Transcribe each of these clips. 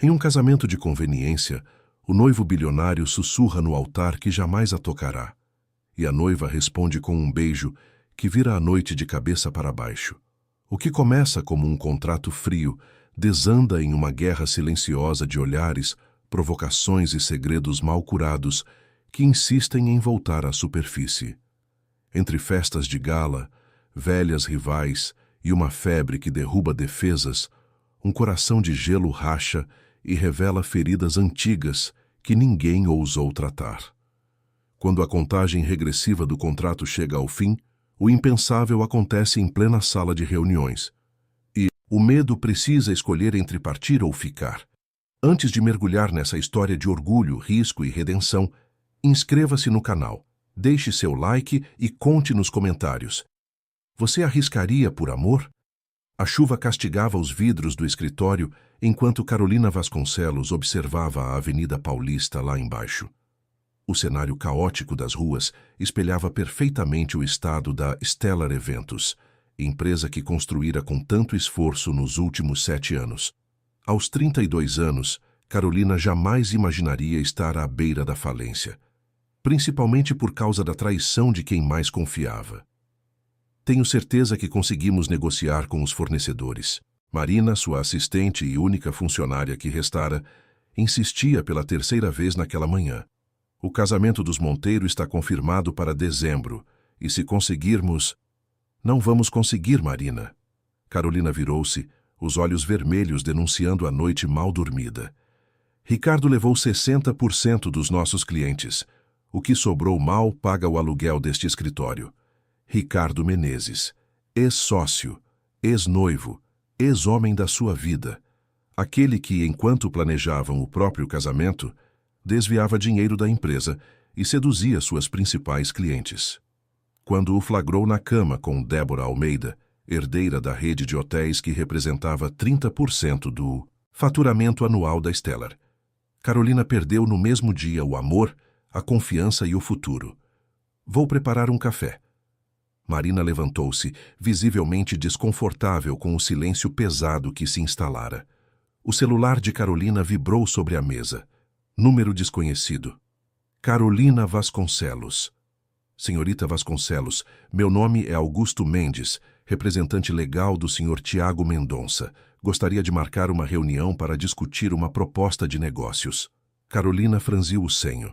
Em um casamento de conveniência, o noivo bilionário sussurra no altar que jamais a tocará, e a noiva responde com um beijo que vira a noite de cabeça para baixo. O que começa como um contrato frio desanda em uma guerra silenciosa de olhares, provocações e segredos mal curados que insistem em voltar à superfície. Entre festas de gala, velhas rivais e uma febre que derruba defesas, um coração de gelo racha e revela feridas antigas que ninguém ousou tratar. Quando a contagem regressiva do contrato chega ao fim, o impensável acontece em plena sala de reuniões. E o medo precisa escolher entre partir ou ficar. Antes de mergulhar nessa história de orgulho, risco e redenção, inscreva-se no canal, deixe seu like e conte nos comentários. Você arriscaria por amor? A chuva castigava os vidros do escritório enquanto Carolina Vasconcelos observava a Avenida Paulista lá embaixo. O cenário caótico das ruas espelhava perfeitamente o estado da Stellar Eventos, empresa que construíra com tanto esforço nos últimos 7 anos. Aos 32 anos, Carolina jamais imaginaria estar à beira da falência, principalmente por causa da traição de quem mais confiava. Tenho certeza que conseguimos negociar com os fornecedores. Marina, sua assistente e única funcionária que restara, insistia pela 3ª vez naquela manhã. O casamento dos Monteiro está confirmado para dezembro, e se conseguirmos... Não vamos conseguir, Marina. Carolina virou-se, os olhos vermelhos denunciando a noite mal dormida. Ricardo levou 60% dos nossos clientes. O que sobrou mal paga o aluguel deste escritório. Ricardo Menezes, ex-sócio, ex-noivo, ex-homem da sua vida. Aquele que, enquanto planejavam o próprio casamento, desviava dinheiro da empresa e seduzia suas principais clientes. Quando o flagrou na cama com Débora Almeida, herdeira da rede de hotéis que representava 30% do faturamento anual da Stellar, Carolina perdeu no mesmo dia o amor, a confiança e o futuro. Vou preparar um café. Marina levantou-se, visivelmente desconfortável com o silêncio pesado que se instalara. O celular de Carolina vibrou sobre a mesa. Número desconhecido. Carolina Vasconcelos. Senhorita Vasconcelos, meu nome é Augusto Mendes, representante legal do Sr. Tiago Mendonça. Gostaria de marcar uma reunião para discutir uma proposta de negócios. Carolina franziu o senho.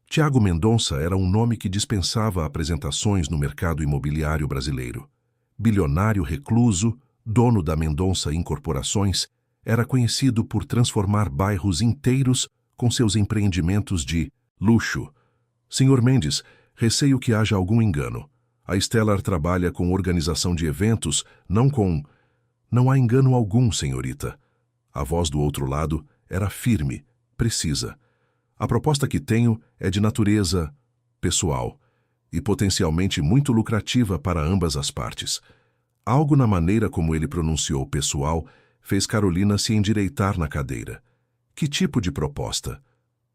Tiago Mendonça era um nome que dispensava apresentações no mercado imobiliário brasileiro. Bilionário recluso, dono da Mendonça Incorporações, era conhecido por transformar bairros inteiros com seus empreendimentos de luxo. Senhor Mendes, receio que haja algum engano. A Stellar trabalha com organização de eventos, não com... Não há engano algum, senhorita. A voz do outro lado era firme, precisa. A proposta que tenho é de natureza pessoal e potencialmente muito lucrativa para ambas as partes. Algo na maneira como ele pronunciou pessoal fez Carolina se endireitar na cadeira. Que tipo de proposta?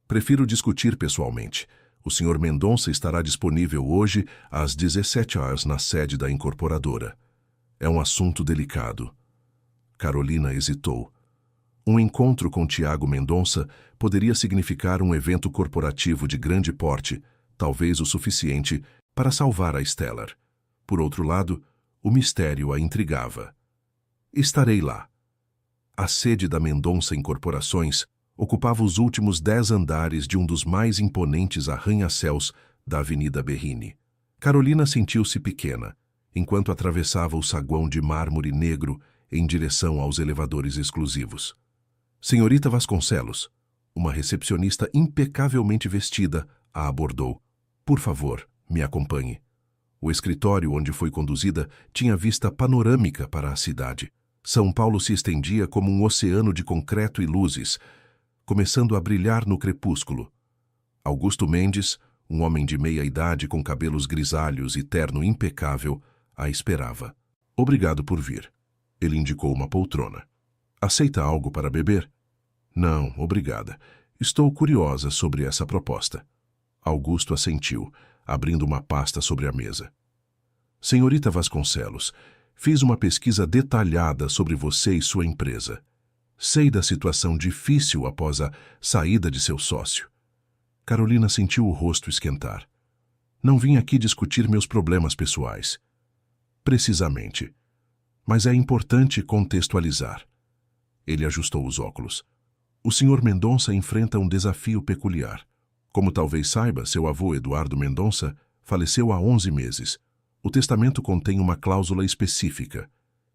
Prefiro discutir pessoalmente. O Sr. Mendonça estará disponível hoje às 17 horas na sede da incorporadora. É um assunto delicado. Carolina hesitou. Um encontro com Tiago Mendonça poderia significar um evento corporativo de grande porte, talvez o suficiente para salvar a Stellar. Por outro lado, o mistério a intrigava. Estarei lá. A sede da Mendonça Incorporações ocupava os últimos 10 andares de um dos mais imponentes arranha-céus da Avenida Berrini. Carolina sentiu-se pequena, enquanto atravessava o saguão de mármore negro em direção aos elevadores exclusivos. Senhorita Vasconcelos, uma recepcionista impecavelmente vestida, a abordou. Por favor, me acompanhe. O escritório onde foi conduzida tinha vista panorâmica para a cidade. São Paulo se estendia como um oceano de concreto e luzes, começando a brilhar no crepúsculo. Augusto Mendes, um homem de meia-idade com cabelos grisalhos e terno impecável, a esperava. Obrigado por vir. Ele indicou uma poltrona. Aceita algo para beber? Não, obrigada. Estou curiosa sobre essa proposta. Augusto assentiu, abrindo uma pasta sobre a mesa. Senhorita Vasconcelos, fiz uma pesquisa detalhada sobre você e sua empresa. Sei da situação difícil após a saída de seu sócio. Carolina sentiu o rosto esquentar. Não vim aqui discutir meus problemas pessoais. Precisamente. Mas é importante contextualizar. Ele ajustou os óculos. O Sr. Mendonça enfrenta um desafio peculiar. Como talvez saiba, seu avô, Eduardo Mendonça, faleceu há 11 meses. O testamento contém uma cláusula específica.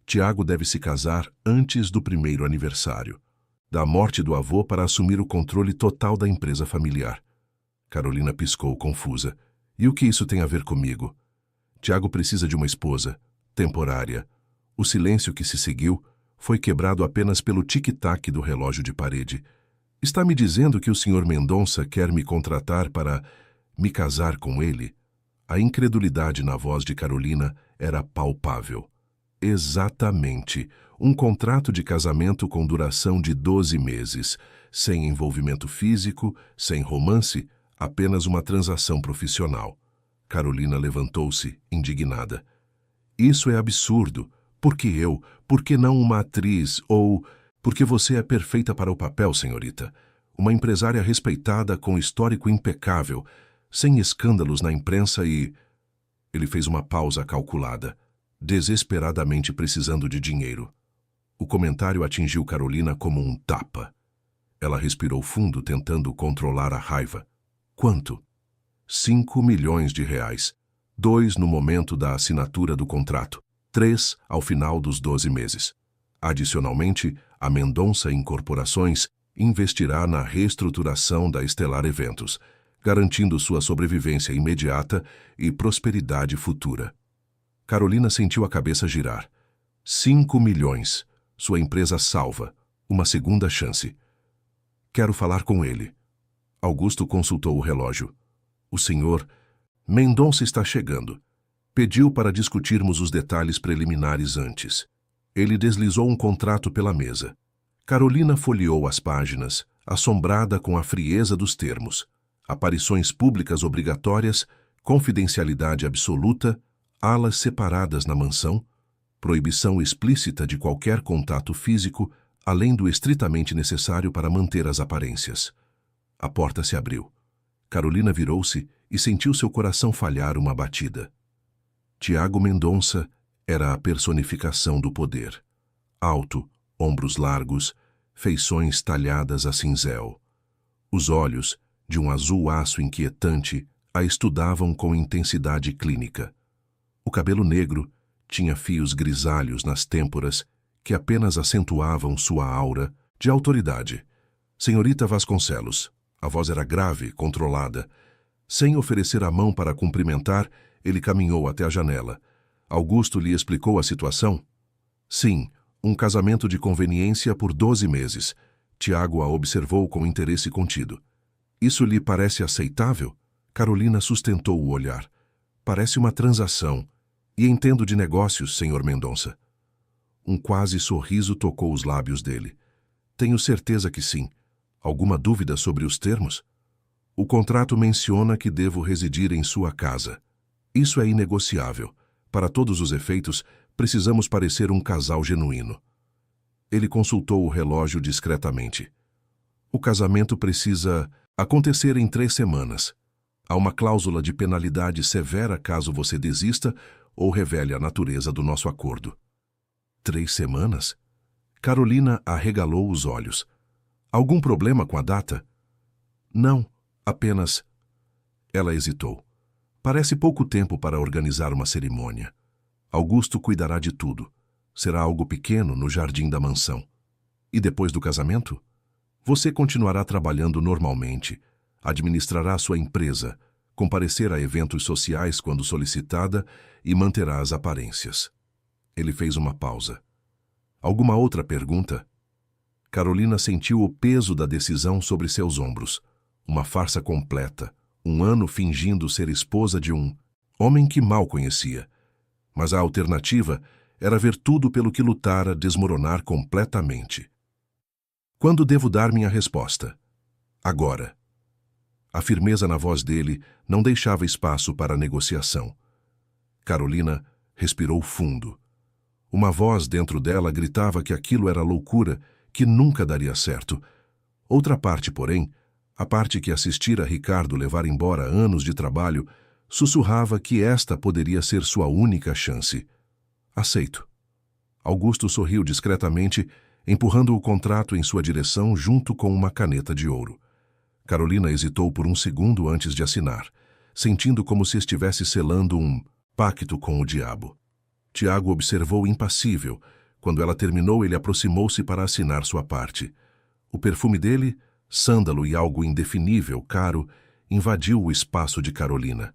Tiago deve se casar antes do primeiro aniversário da morte do avô para assumir o controle total da empresa familiar. Carolina piscou, confusa. E o que isso tem a ver comigo? Tiago precisa de uma esposa, temporária. O silêncio que se seguiu foi quebrado apenas pelo tic-tac do relógio de parede. Está me dizendo que o Sr. Mendonça quer me contratar para me casar com ele? A incredulidade na voz de Carolina era palpável. Exatamente. Um contrato de casamento com duração de 12 meses, sem envolvimento físico, sem romance, apenas uma transação profissional. Carolina levantou-se, indignada. Isso é absurdo. Por que eu? Por que não uma atriz? Ou porque você é perfeita para o papel, senhorita? Uma empresária respeitada com histórico impecável, sem escândalos na imprensa e... Ele fez uma pausa calculada, desesperadamente precisando de dinheiro. O comentário atingiu Carolina como um tapa. Ela respirou fundo, tentando controlar a raiva. Quanto? 5 milhões de reais. 2 no momento da assinatura do contrato. 3 ao final dos 12 meses. Adicionalmente, a Mendonça Incorporações investirá na reestruturação da Estelar Eventos, garantindo sua sobrevivência imediata e prosperidade futura. Carolina sentiu a cabeça girar. 5 milhões. Sua empresa salva. Uma segunda chance. Quero falar com ele. Augusto consultou o relógio. O senhor Mendonça está chegando. Pediu para discutirmos os detalhes preliminares antes. Ele deslizou um contrato pela mesa. Carolina folheou as páginas, assombrada com a frieza dos termos. Aparições públicas obrigatórias, confidencialidade absoluta, alas separadas na mansão, proibição explícita de qualquer contato físico, além do estritamente necessário para manter as aparências. A porta se abriu. Carolina virou-se e sentiu seu coração falhar uma batida. Tiago Mendonça era a personificação do poder. Alto, ombros largos, feições talhadas a cinzel. Os olhos, de um azul aço inquietante, a estudavam com intensidade clínica. O cabelo negro tinha fios grisalhos nas têmporas que apenas acentuavam sua aura de autoridade. Senhorita Vasconcelos. A voz era grave, controlada. Sem oferecer a mão para cumprimentar, ele caminhou até a janela. Augusto lhe explicou a situação? Sim, um casamento de conveniência por 12 meses. Tiago a observou com interesse contido. Isso lhe parece aceitável? Carolina sustentou o olhar. Parece uma transação. E entendo de negócios, Sr. Mendonça. Um quase sorriso tocou os lábios dele. Tenho certeza que sim. Alguma dúvida sobre os termos? O contrato menciona que devo residir em sua casa. Isso é inegociável. Para todos os efeitos, precisamos parecer um casal genuíno. Ele consultou o relógio discretamente. O casamento precisa acontecer em 3 semanas. Há uma cláusula de penalidade severa caso você desista ou revele a natureza do nosso acordo. 3 semanas? Carolina arregalou os olhos. Algum problema com a data? Não, apenas... Ela hesitou. Parece pouco tempo para organizar uma cerimônia. Augusto cuidará de tudo. Será algo pequeno no jardim da mansão. E depois do casamento? Você continuará trabalhando normalmente, administrará sua empresa, comparecer a eventos sociais quando solicitada e manterá as aparências. Ele fez uma pausa. Alguma outra pergunta? Carolina sentiu o peso da decisão sobre seus ombros. Uma farsa completa. 1 ano fingindo ser esposa de um homem que mal conhecia. Mas a alternativa era ver tudo pelo que lutara desmoronar completamente. Quando devo dar minha resposta? Agora. A firmeza na voz dele não deixava espaço para negociação. Carolina respirou fundo. Uma voz dentro dela gritava que aquilo era loucura que nunca daria certo. Outra parte, porém, a parte que assistira Ricardo levar embora anos de trabalho, sussurrava que esta poderia ser sua única chance. Aceito. Augusto sorriu discretamente, empurrando o contrato em sua direção junto com uma caneta de ouro. Carolina hesitou por um segundo antes de assinar, sentindo como se estivesse selando um pacto com o diabo. Tiago observou impassível. Quando ela terminou, ele aproximou-se para assinar sua parte. O perfume dele, sândalo e algo indefinível, caro, invadiu o espaço de Carolina.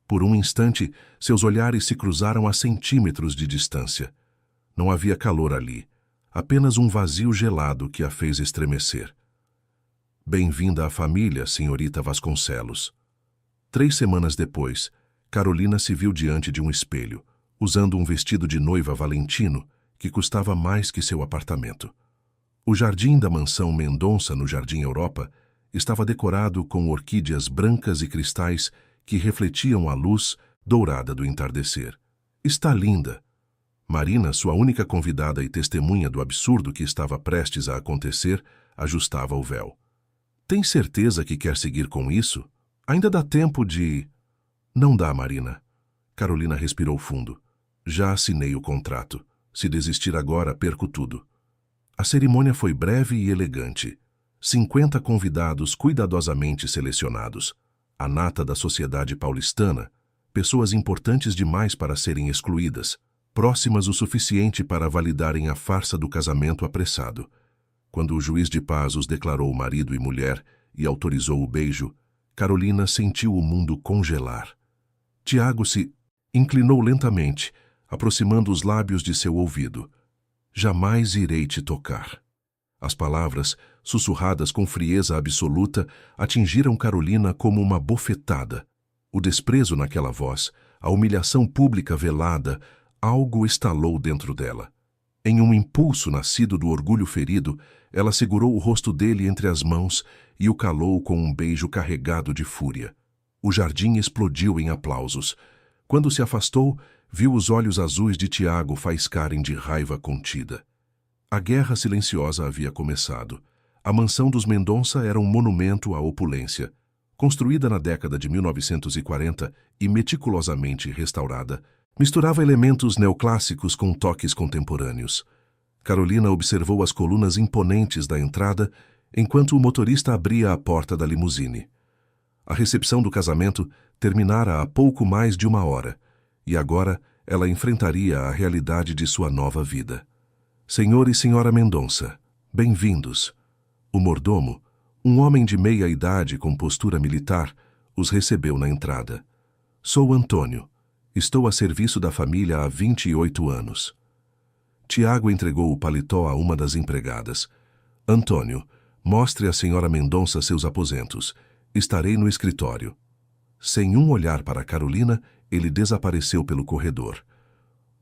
Por um instante, seus olhares se cruzaram a centímetros de distância. Não havia calor ali, apenas um vazio gelado que a fez estremecer. Bem-vinda à família, senhorita Vasconcelos. 3 semanas depois, Carolina se viu diante de um espelho, usando um vestido de noiva Valentino, que custava mais que seu apartamento. O jardim da mansão Mendonça, no Jardim Europa, estava decorado com orquídeas brancas e cristais que refletiam a luz dourada do entardecer. Está linda. Marina, sua única convidada e testemunha do absurdo que estava prestes a acontecer, ajustava o véu. Tem certeza que quer seguir com isso? Ainda dá tempo de... Não dá, Marina. Carolina respirou fundo. Já assinei o contrato. Se desistir agora, perco tudo. A cerimônia foi breve e elegante. 50 convidados cuidadosamente selecionados. A nata da sociedade paulistana, pessoas importantes demais para serem excluídas, próximas o suficiente para validarem a farsa do casamento apressado. Quando o juiz de paz os declarou marido e mulher e autorizou o beijo, Carolina sentiu o mundo congelar. Tiago se inclinou lentamente, aproximando os lábios de seu ouvido. Jamais irei te tocar. As palavras, sussurradas com frieza absoluta, atingiram Carolina como uma bofetada. O desprezo naquela voz, a humilhação pública velada, algo estalou dentro dela. Em um impulso nascido do orgulho ferido, ela segurou o rosto dele entre as mãos e o calou com um beijo carregado de fúria. O jardim explodiu em aplausos. Quando se afastou, viu os olhos azuis de Tiago faiscarem de raiva contida. A guerra silenciosa havia começado. A mansão dos Mendonça era um monumento à opulência. Construída na década de 1940 e meticulosamente restaurada, misturava elementos neoclássicos com toques contemporâneos. Carolina observou as colunas imponentes da entrada enquanto o motorista abria a porta da limusine. A recepção do casamento terminara há pouco mais de 1 hora, e agora ela enfrentaria a realidade de sua nova vida. Senhor e senhora Mendonça, bem-vindos. O mordomo, um homem de meia idade com postura militar, os recebeu na entrada. Sou Antônio. Estou a serviço da família há 28 anos. Tiago entregou o paletó a uma das empregadas. Antônio, mostre à senhora Mendonça seus aposentos. Estarei no escritório. Sem um olhar para Carolina, ele desapareceu pelo corredor.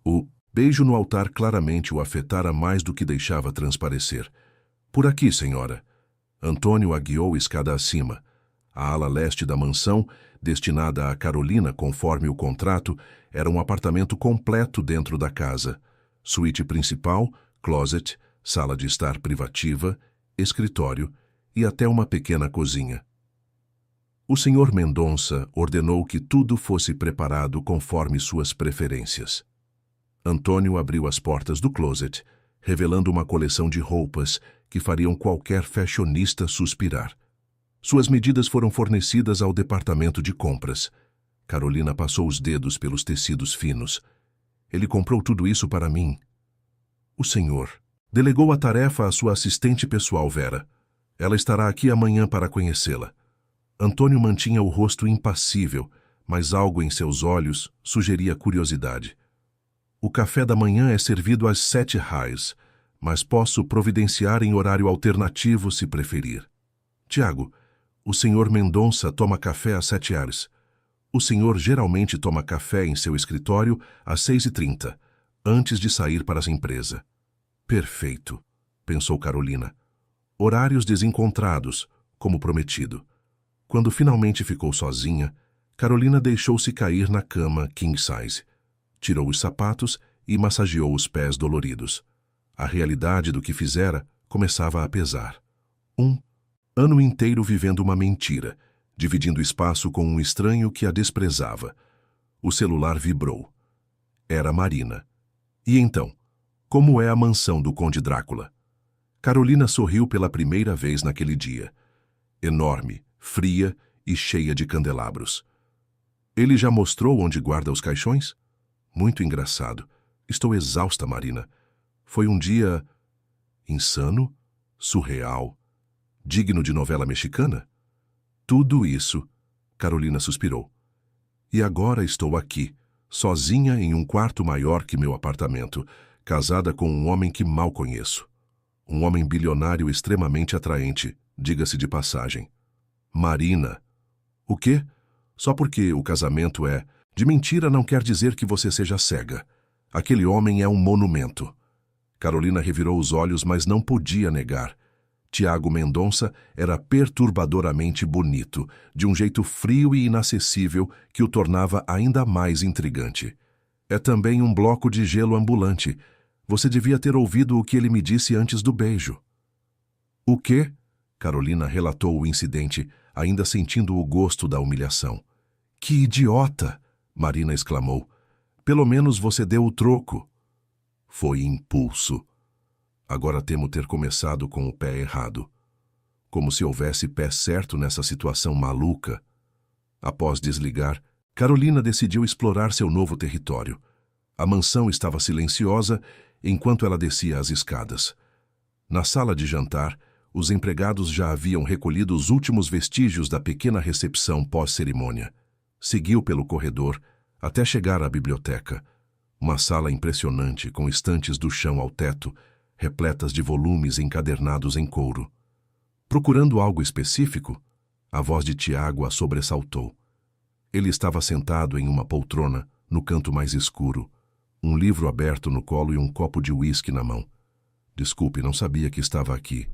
O beijo no altar claramente o afetara mais do que deixava transparecer. Por aqui, senhora. Antônio a guiou escada acima. A ala leste da mansão, destinada a Carolina conforme o contrato, era um apartamento completo dentro da casa. Suíte principal, closet, sala de estar privativa, escritório e até uma pequena cozinha. O senhor Mendonça ordenou que tudo fosse preparado conforme suas preferências. Antônio abriu as portas do closet, revelando uma coleção de roupas que fariam qualquer fashionista suspirar. Suas medidas foram fornecidas ao departamento de compras. Carolina passou os dedos pelos tecidos finos. Ele comprou tudo isso para mim. O senhor delegou a tarefa à sua assistente pessoal, Vera. Ela estará aqui amanhã para conhecê-la. Antônio mantinha o rosto impassível, mas algo em seus olhos sugeria curiosidade. O café da manhã é servido às 7h, mas posso providenciar em horário alternativo se preferir. Tiago, o senhor Mendonça toma café às 7h. O senhor geralmente toma café em seu escritório às 6h30, antes de sair para a empresa. Perfeito, pensou Carolina. Horários desencontrados, como prometido. Quando finalmente ficou sozinha, Carolina deixou-se cair na cama king size. Tirou os sapatos e massageou os pés doloridos. A realidade do que fizera começava a pesar. Um ano inteiro vivendo uma mentira, dividindo espaço com um estranho que a desprezava. O celular vibrou. Era Marina. E então, como é a mansão do Conde Drácula? Carolina sorriu pela primeira vez naquele dia. Enorme, fria e cheia de candelabros. Ele já mostrou onde guarda os caixões? Muito engraçado. Estou exausta, Marina. Foi um dia insano, surreal, digno de novela mexicana? Tudo isso, Carolina suspirou. E agora estou aqui, sozinha em um quarto maior que meu apartamento, casada com um homem que mal conheço. Um homem bilionário extremamente atraente, diga-se de passagem. Marina. O quê? Só porque o casamento é de mentira não quer dizer que você seja cega. Aquele homem é um monumento. Carolina revirou os olhos, mas não podia negar. Tiago Mendonça era perturbadoramente bonito, de um jeito frio e inacessível que o tornava ainda mais intrigante. É também um bloco de gelo ambulante. Você devia ter ouvido o que ele me disse antes do beijo. O quê? Carolina relatou o incidente, ainda sentindo o gosto da humilhação. Que idiota! Marina exclamou. Pelo menos você deu o troco. Foi impulso. Agora temo ter começado com o pé errado. Como se houvesse pé certo nessa situação maluca. Após desligar, Carolina decidiu explorar seu novo território. A mansão estava silenciosa enquanto ela descia as escadas. Na sala de jantar, os empregados já haviam recolhido os últimos vestígios da pequena recepção pós-cerimônia. Seguiu pelo corredor até chegar à biblioteca. Uma sala impressionante, com estantes do chão ao teto, repletas de volumes encadernados em couro. Procurando algo específico, a voz de Tiago a sobressaltou. Ele estava sentado em uma poltrona, no canto mais escuro, um livro aberto no colo e um copo de uísque na mão. Desculpe, não sabia que estava aqui.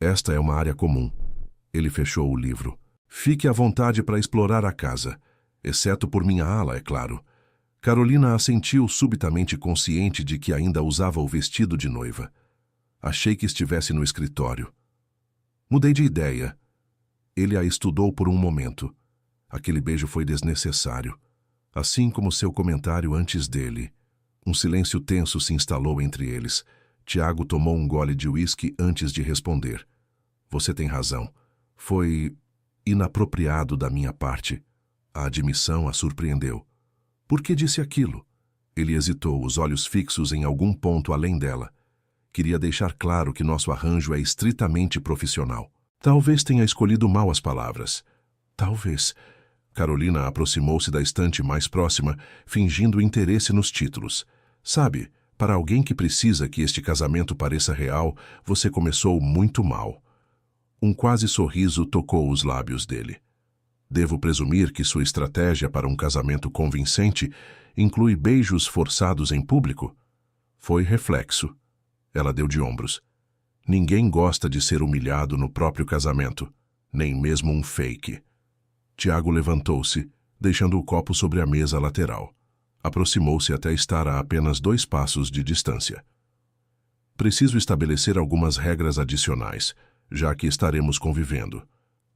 Esta é uma área comum. Ele fechou o livro. Fique à vontade para explorar a casa, exceto por minha ala, é claro. Carolina assentiu, subitamente consciente de que ainda usava o vestido de noiva. Achei que estivesse no escritório. Mudei de ideia. Ele a estudou por um momento. Aquele beijo foi desnecessário, assim como seu comentário antes dele. Um silêncio tenso se instalou entre eles. Tiago tomou um gole de uísque antes de responder. Você tem razão. Foi inapropriado da minha parte. A admissão a surpreendeu. Por que disse aquilo? Ele hesitou, os olhos fixos em algum ponto além dela. Queria deixar claro que nosso arranjo é estritamente profissional. Talvez tenha escolhido mal as palavras. Talvez. Carolina aproximou-se da estante mais próxima, fingindo interesse nos títulos. Sabe, para alguém que precisa que este casamento pareça real, você começou muito mal. Um quase sorriso tocou os lábios dele. Devo presumir que sua estratégia para um casamento convincente inclui beijos forçados em público? Foi reflexo. Ela deu de ombros. Ninguém gosta de ser humilhado no próprio casamento, nem mesmo um fake. Tiago levantou-se, deixando o copo sobre a mesa lateral. Aproximou-se até estar a apenas 2 passos de distância. Preciso estabelecer algumas regras adicionais, já que estaremos convivendo.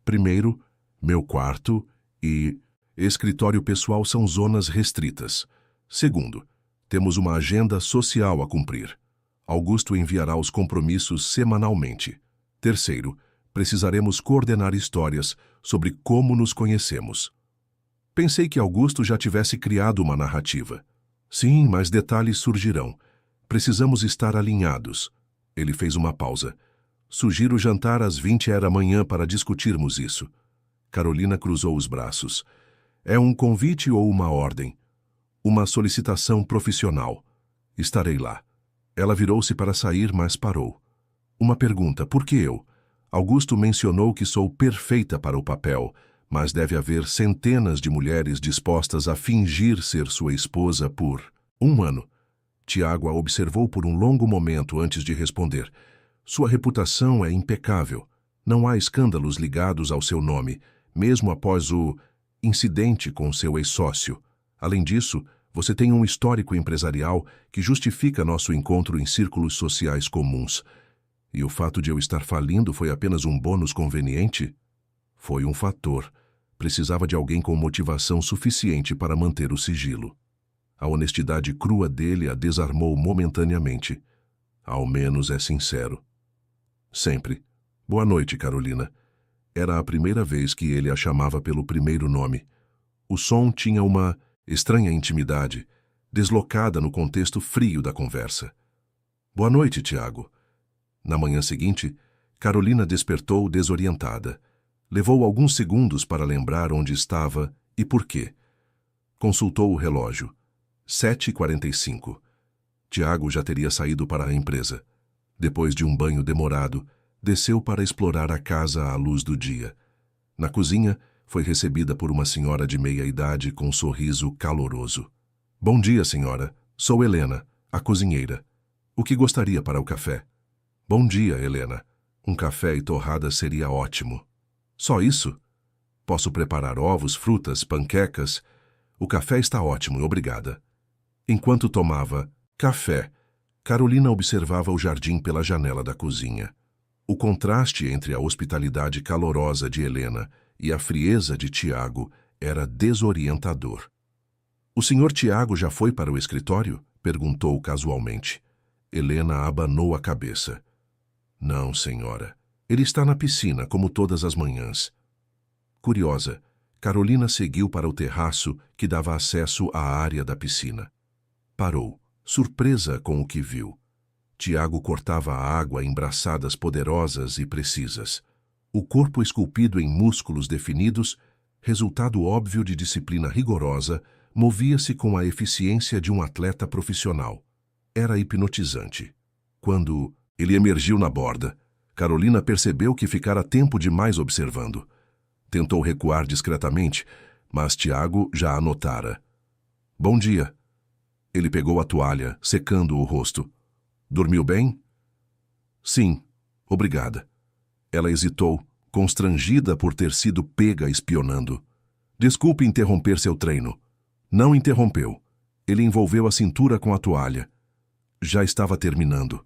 Primeiro, meu quarto e escritório pessoal são zonas restritas. Segundo, temos uma agenda social a cumprir. Augusto enviará os compromissos semanalmente. Terceiro, precisaremos coordenar histórias sobre como nos conhecemos. Pensei que Augusto já tivesse criado uma narrativa. Sim, mas detalhes surgirão. Precisamos estar alinhados. Ele fez uma pausa. Sugiro jantar às 20 da manhã para discutirmos isso. Carolina cruzou os braços. É um convite ou uma ordem? Uma solicitação profissional. Estarei lá. Ela virou-se para sair, mas parou. Uma pergunta, por que eu? Augusto mencionou que sou perfeita para o papel, mas deve haver centenas de mulheres dispostas a fingir ser sua esposa por 1 ano. Tiago a observou por um longo momento antes de responder. Sua reputação é impecável. Não há escândalos ligados ao seu nome, mesmo após o incidente com seu ex-sócio. Além disso, você tem um histórico empresarial que justifica nosso encontro em círculos sociais comuns. E o fato de eu estar falindo foi apenas um bônus conveniente? Foi um fator. Precisava de alguém com motivação suficiente para manter o sigilo. A honestidade crua dele a desarmou momentaneamente. Ao menos é sincero. Sempre. Boa noite, Carolina. Era a primeira vez que ele a chamava pelo primeiro nome. O som tinha uma estranha intimidade, deslocada no contexto frio da conversa. Boa noite, Tiago. Na manhã seguinte, Carolina despertou desorientada. Levou alguns segundos para lembrar onde estava e por quê. Consultou o relógio. 7h45. Tiago já teria saído para a empresa. Depois de um banho demorado, desceu para explorar a casa à luz do dia. Na cozinha, foi recebida por uma senhora de meia-idade com um sorriso caloroso. Bom dia, senhora. Sou Helena, a cozinheira. O que gostaria para o café? Bom dia, Helena. Um café e torrada seria ótimo. Só isso? Posso preparar ovos, frutas, panquecas? O café está ótimo, obrigada. Enquanto tomava café, Carolina observava o jardim pela janela da cozinha. O contraste entre a hospitalidade calorosa de Helena e a frieza de Tiago era desorientador. O senhor Tiago já foi para o escritório? Perguntou casualmente. Helena abanou a cabeça. Não, senhora. Ele está na piscina, como todas as manhãs. Curiosa, Carolina seguiu para o terraço que dava acesso à área da piscina. Parou, surpresa com o que viu. Tiago cortava a água em braçadas poderosas e precisas. O corpo esculpido em músculos definidos, resultado óbvio de disciplina rigorosa, movia-se com a eficiência de um atleta profissional. Era hipnotizante. Quando ele emergiu na borda, Carolina percebeu que ficara tempo demais observando. Tentou recuar discretamente, mas Tiago já a notara. Bom dia. Ele pegou a toalha, secando o rosto. Dormiu bem? Sim, obrigada. Ela hesitou, constrangida por ter sido pega espionando. Desculpe interromper seu treino. Não interrompeu. Ele envolveu a cintura com a toalha. Já estava terminando.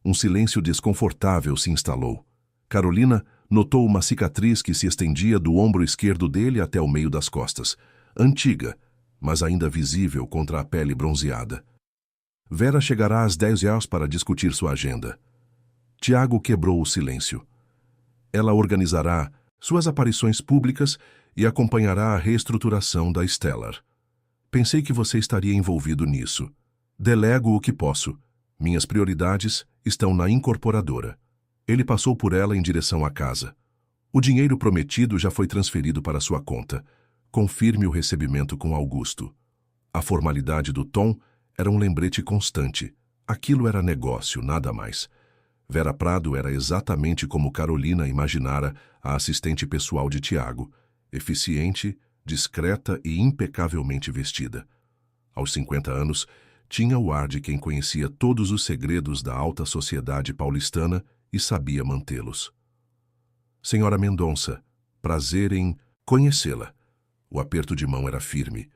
Um silêncio desconfortável se instalou. Carolina notou uma cicatriz que se estendia do ombro esquerdo dele até o meio das costas. Antiga, mas ainda visível contra a pele bronzeada. Vera chegará às 10h para discutir sua agenda. Tiago quebrou o silêncio. Ela organizará suas aparições públicas e acompanhará a reestruturação da Stellar. Pensei que você estaria envolvido nisso. Delego o que posso. Minhas prioridades estão na incorporadora. Ele passou por ela em direção à casa. O dinheiro prometido já foi transferido para sua conta. Confirme o recebimento com Augusto. A formalidade do tom era um lembrete constante. Aquilo era negócio, nada mais. Vera Prado era exatamente como Carolina imaginara a assistente pessoal de Tiago, eficiente, discreta e impecavelmente vestida. Aos 50 anos, tinha o ar de quem conhecia todos os segredos da alta sociedade paulistana e sabia mantê-los. Senhora Mendonça, prazer em conhecê-la. O aperto de mão era firme.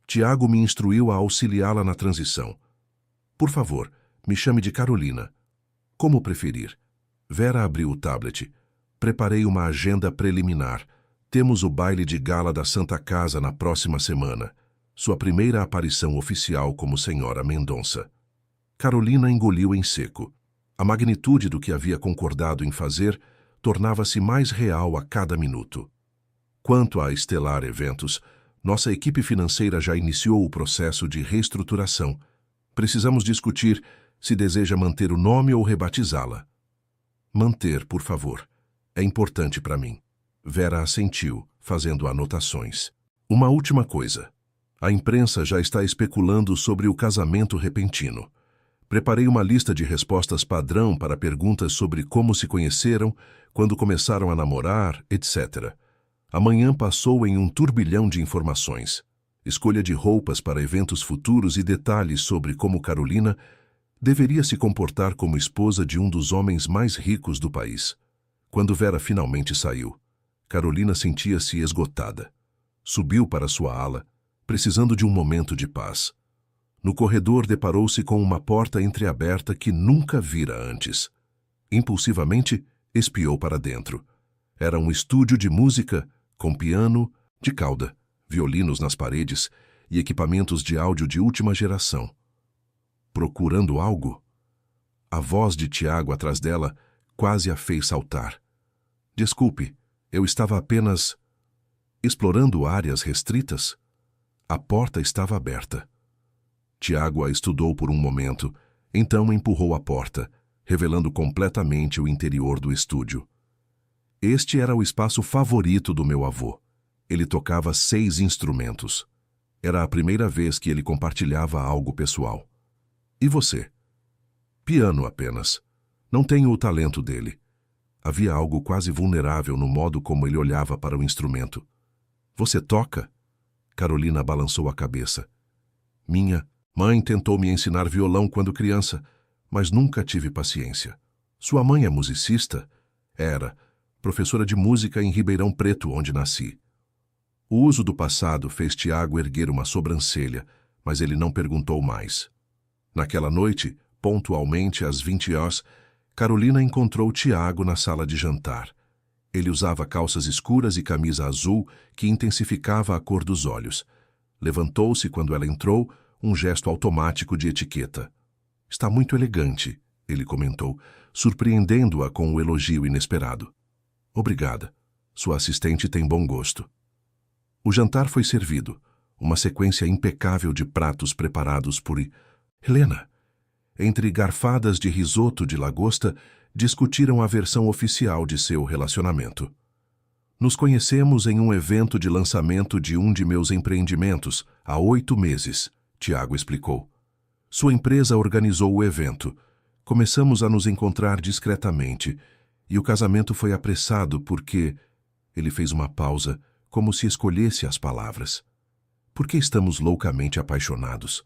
Tiago me instruiu a auxiliá-la na transição. Por favor, me chame de Carolina. Como preferir. Vera abriu o tablet. Preparei uma agenda preliminar. Temos o baile de gala da Santa Casa na próxima semana. Sua primeira aparição oficial como senhora Mendonça. Carolina engoliu em seco. A magnitude do que havia concordado em fazer tornava-se mais real a cada minuto. Quanto a Estelar Eventos, nossa equipe financeira já iniciou o processo de reestruturação. Precisamos discutir se deseja manter o nome ou rebatizá-la. Manter, por favor. É importante para mim. Vera assentiu, fazendo anotações. Uma última coisa. A imprensa já está especulando sobre o casamento repentino. Preparei uma lista de respostas padrão para perguntas sobre como se conheceram, quando começaram a namorar, etc. Amanhã passou em um turbilhão de informações. Escolha de roupas para eventos futuros e detalhes sobre como Carolina deveria se comportar como esposa de um dos homens mais ricos do país. Quando Vera finalmente saiu, Carolina sentia-se esgotada. Subiu para sua ala, precisando de um momento de paz. No corredor deparou-se com uma porta entreaberta que nunca vira antes. Impulsivamente, espiou para dentro. Era um estúdio de música, com piano de cauda, violinos nas paredes e equipamentos de áudio de última geração. Procurando algo? A voz de Tiago atrás dela quase a fez saltar. Desculpe, eu estava apenas explorando áreas restritas. A porta estava aberta. Tiago a estudou por um momento, então empurrou a porta, revelando completamente o interior do estúdio. Este era o espaço favorito do meu avô. Ele tocava 6 instrumentos. Era a primeira vez que ele compartilhava algo pessoal. E você? Piano apenas. Não tenho o talento dele. Havia algo quase vulnerável no modo como ele olhava para o instrumento. Você toca? Carolina balançou a cabeça. Minha mãe tentou me ensinar violão quando criança, mas nunca tive paciência. Sua mãe é musicista? Era. Professora de música em Ribeirão Preto, onde nasci. O uso do passado fez Tiago erguer uma sobrancelha, mas ele não perguntou mais. Naquela noite, pontualmente às 20 horas, Carolina encontrou Tiago na sala de jantar. Ele usava calças escuras e camisa azul que intensificava a cor dos olhos. Levantou-se quando ela entrou, um gesto automático de etiqueta. Está muito elegante, ele comentou, surpreendendo-a com o elogio inesperado. Obrigada. Sua assistente tem bom gosto. O jantar foi servido, uma sequência impecável de pratos preparados por Helena. Entre garfadas de risoto de lagosta, discutiram a versão oficial de seu relacionamento. Nos conhecemos em um evento de lançamento de um de meus empreendimentos, há 8 meses, Tiago explicou. Sua empresa organizou o evento. Começamos a nos encontrar discretamente, e o casamento foi apressado porque... Ele fez uma pausa, como se escolhesse as palavras. Por que estamos loucamente apaixonados?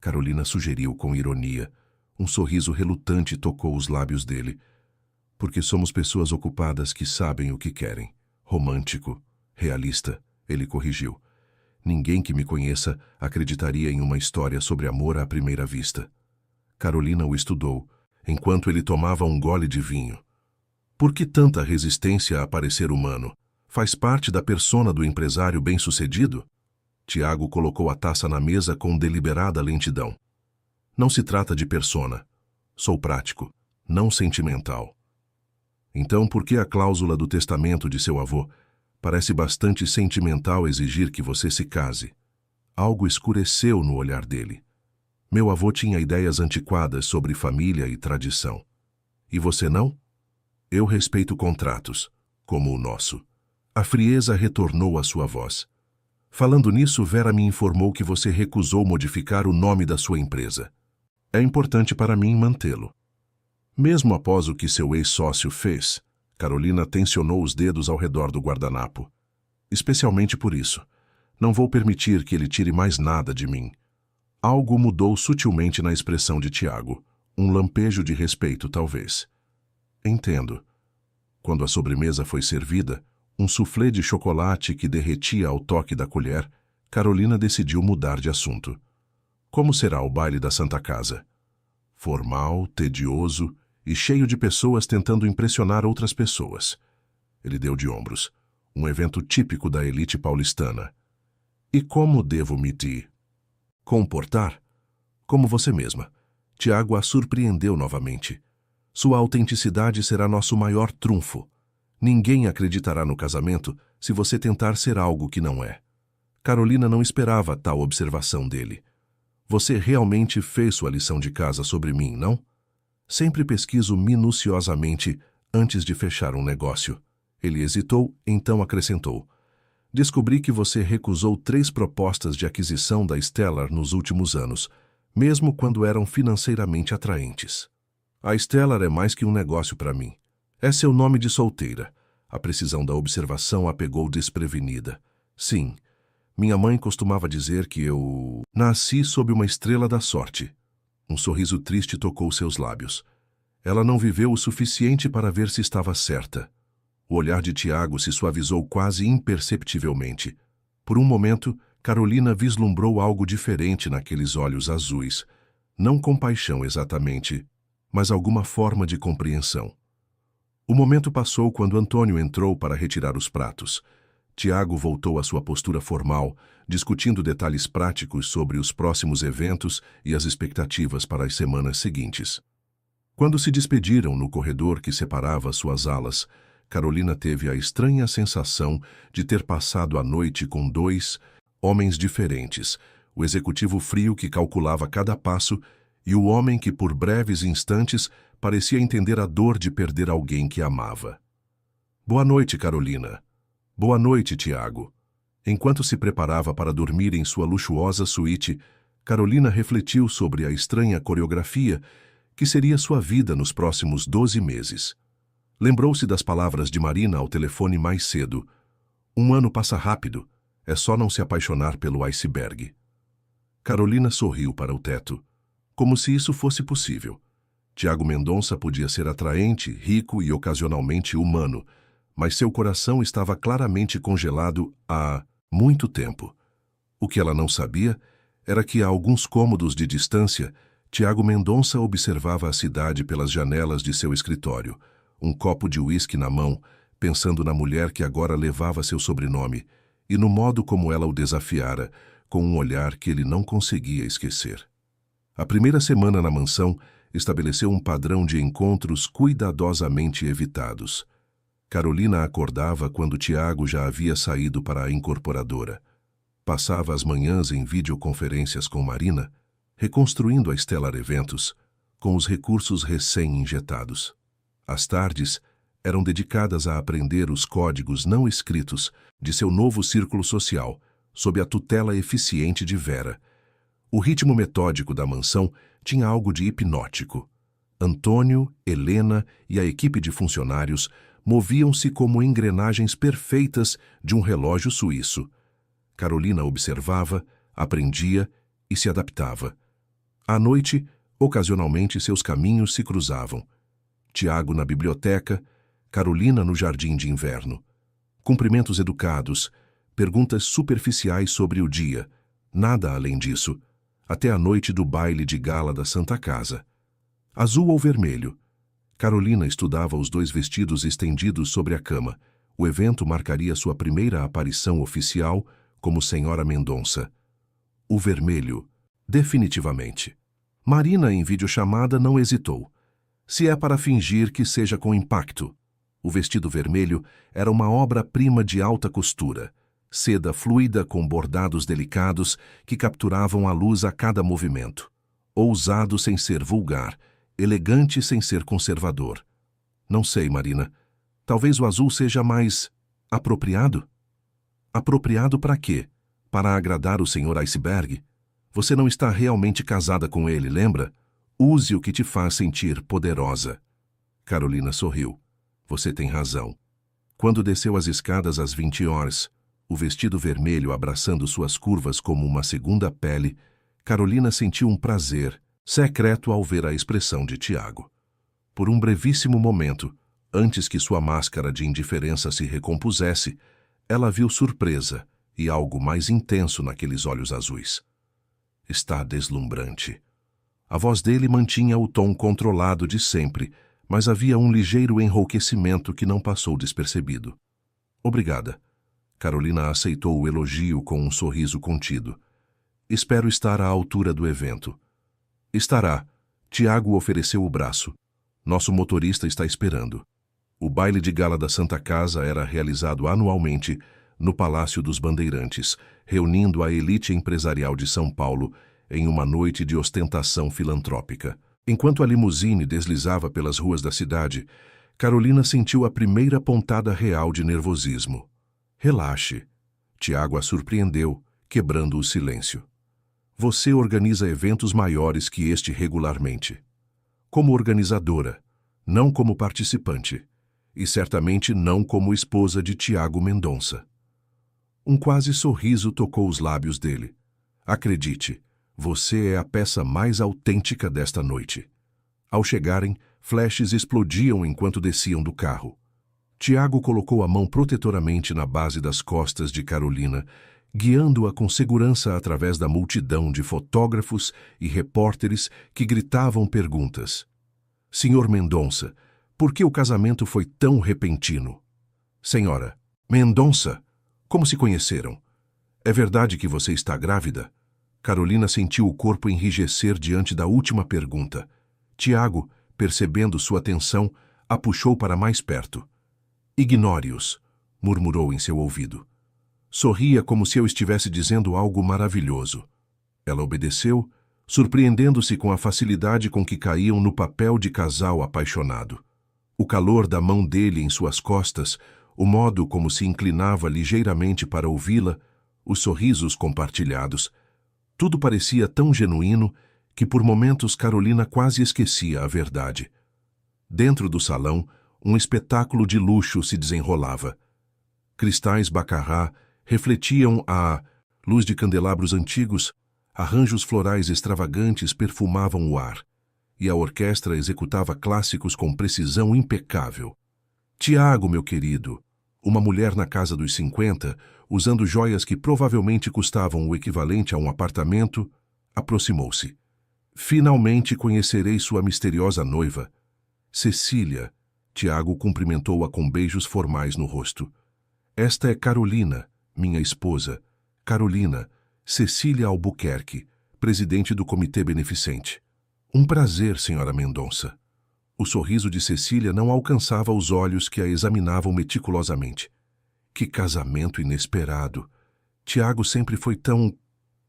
Carolina sugeriu com ironia. Um sorriso relutante tocou os lábios dele. Porque somos pessoas ocupadas que sabem o que querem. Romântico, realista, ele corrigiu. Ninguém que me conheça acreditaria em uma história sobre amor à primeira vista. Carolina o estudou, enquanto ele tomava um gole de vinho. Por que tanta resistência a parecer humano? Faz parte da persona do empresário bem-sucedido? Tiago colocou a taça na mesa com deliberada lentidão. Não se trata de persona. Sou prático, não sentimental. Então, por que a cláusula do testamento de seu avô? Parece bastante sentimental exigir que você se case. Algo escureceu no olhar dele. Meu avô tinha ideias antiquadas sobre família e tradição. E você não? Eu respeito contratos, como o nosso. A frieza retornou à sua voz. Falando nisso, Vera me informou que você recusou modificar o nome da sua empresa. É importante para mim mantê-lo. Mesmo após o que seu ex-sócio fez, Carolina tensionou os dedos ao redor do guardanapo. Especialmente por isso. Não vou permitir que ele tire mais nada de mim. Algo mudou sutilmente na expressão de Tiago. Um lampejo de respeito, talvez. Entendo. Quando a sobremesa foi servida, um soufflé de chocolate que derretia ao toque da colher, Carolina decidiu mudar de assunto. Como será o baile da Santa Casa? Formal, tedioso e cheio de pessoas tentando impressionar outras pessoas. Ele deu de ombros. Um evento típico da elite paulistana. E como devo me comportar? Como você mesma. Tiago a surpreendeu novamente. Sua autenticidade será nosso maior trunfo. Ninguém acreditará no casamento se você tentar ser algo que não é. Carolina não esperava tal observação dele. Você realmente fez sua lição de casa sobre mim, não? Sempre pesquiso minuciosamente antes de fechar um negócio. Ele hesitou, então acrescentou. Descobri que você recusou 3 propostas de aquisição da Stellar nos últimos anos, mesmo quando eram financeiramente atraentes. A Stellar é mais que um negócio para mim. É seu nome de solteira. A precisão da observação a pegou desprevenida. Sim, minha mãe costumava dizer que eu nasci sob uma estrela da sorte. Um sorriso triste tocou seus lábios. Ela não viveu o suficiente para ver se estava certa. O olhar de Tiago se suavizou quase imperceptivelmente. Por um momento, Carolina vislumbrou algo diferente naqueles olhos azuis. Não compaixão exatamente, mas alguma forma de compreensão. O momento passou quando Antônio entrou para retirar os pratos. Tiago voltou à sua postura formal, discutindo detalhes práticos sobre os próximos eventos e as expectativas para as semanas seguintes. Quando se despediram no corredor que separava suas alas, Carolina teve a estranha sensação de ter passado a noite com dois homens diferentes, o executivo frio que calculava cada passo e o homem que por breves instantes parecia entender a dor de perder alguém que amava. Boa noite, Carolina. Boa noite, Tiago. Enquanto se preparava para dormir em sua luxuosa suíte, Carolina refletiu sobre a estranha coreografia que seria sua vida nos próximos 12 meses. Lembrou-se das palavras de Marina ao telefone mais cedo. Um ano passa rápido, é só não se apaixonar pelo iceberg. Carolina sorriu para o teto, como se isso fosse possível. Tiago Mendonça podia ser atraente, rico e ocasionalmente humano, mas seu coração estava claramente congelado há muito tempo. O que ela não sabia era que a alguns cômodos de distância, Tiago Mendonça observava a cidade pelas janelas de seu escritório, um copo de uísque na mão, pensando na mulher que agora levava seu sobrenome e no modo como ela o desafiara, com um olhar que ele não conseguia esquecer. A primeira semana na mansão estabeleceu um padrão de encontros cuidadosamente evitados. Carolina acordava quando Tiago já havia saído para a incorporadora. Passava as manhãs em videoconferências com Marina, reconstruindo a Stellar Eventos com os recursos recém-injetados. As tardes eram dedicadas a aprender os códigos não escritos de seu novo círculo social, sob a tutela eficiente de Vera. O ritmo metódico da mansão tinha algo de hipnótico. Antônio, Helena e a equipe de funcionários moviam-se como engrenagens perfeitas de um relógio suíço. Carolina observava, aprendia e se adaptava. À noite, ocasionalmente seus caminhos se cruzavam. Tiago na biblioteca, Carolina no jardim de inverno. Cumprimentos educados, perguntas superficiais sobre o dia, nada além disso, até a noite do baile de gala da Santa Casa. Azul ou vermelho? Carolina estudava os dois vestidos estendidos sobre a cama. O evento marcaria sua primeira aparição oficial como Senhora Mendonça. O vermelho, definitivamente. Marina, em videochamada, não hesitou. Se é para fingir que seja com impacto. O vestido vermelho era uma obra-prima de alta costura, seda fluida com bordados delicados que capturavam a luz a cada movimento. Ousado sem ser vulgar, elegante sem ser conservador. Não sei, Marina. Talvez o azul seja mais apropriado? Apropriado para quê? Para agradar o Sr. Iceberg? Você não está realmente casada com ele, lembra? Use o que te faz sentir poderosa. Carolina sorriu. Você tem razão. Quando desceu as escadas às 20 horas, o vestido vermelho abraçando suas curvas como uma segunda pele, Carolina sentiu um prazer secreto ao ver a expressão de Tiago. Por um brevíssimo momento, antes que sua máscara de indiferença se recompusesse, ela viu surpresa e algo mais intenso naqueles olhos azuis. Está deslumbrante. A voz dele mantinha o tom controlado de sempre, mas havia um ligeiro enrouquecimento que não passou despercebido. Obrigada. Carolina aceitou o elogio com um sorriso contido. Espero estar à altura do evento. Estará. Tiago ofereceu o braço. Nosso motorista está esperando. O baile de gala da Santa Casa era realizado anualmente no Palácio dos Bandeirantes, reunindo a elite empresarial de São Paulo em uma noite de ostentação filantrópica. Enquanto a limusine deslizava pelas ruas da cidade, Carolina sentiu a primeira pontada real de nervosismo. Relaxe. Tiago a surpreendeu, quebrando o silêncio. Você organiza eventos maiores que este regularmente. Como organizadora, não como participante, e certamente não como esposa de Tiago Mendonça. Um quase sorriso tocou os lábios dele. Acredite, você é a peça mais autêntica desta noite. Ao chegarem, flashes explodiam enquanto desciam do carro. Tiago colocou a mão protetoramente na base das costas de Carolina, guiando-a com segurança através da multidão de fotógrafos e repórteres que gritavam perguntas. Senhor Mendonça, Por que o casamento foi tão repentino? Senhora, Mendonça, como se conheceram? É verdade que você está grávida? Carolina sentiu o corpo enrijecer diante da última pergunta. Tiago, percebendo sua tensão, a puxou para mais perto. Ignore-os, murmurou em seu ouvido. Sorria como se eu estivesse dizendo algo maravilhoso. Ela obedeceu, surpreendendo-se com a facilidade com que caíam no papel de casal apaixonado. O calor da mão dele em suas costas, o modo como se inclinava ligeiramente para ouvi-la, os sorrisos compartilhados, tudo parecia tão genuíno que por momentos Carolina quase esquecia a verdade. Dentro do salão, um espetáculo de luxo se desenrolava. Cristais Baccarat refletiam a luz de candelabros antigos, arranjos florais extravagantes perfumavam o ar, e a orquestra executava clássicos com precisão impecável. Tiago, meu querido, uma mulher na casa dos 50, usando joias que provavelmente custavam o equivalente a um apartamento, aproximou-se. Finalmente conhecerei sua misteriosa noiva. Cecília, Tiago cumprimentou-a com beijos formais no rosto. Esta é Carolina, minha esposa. Carolina, Cecília Albuquerque, presidente do Comitê Beneficente. Um prazer, senhora Mendonça. O sorriso de Cecília não alcançava os olhos que a examinavam meticulosamente. Que casamento inesperado! Tiago sempre foi tão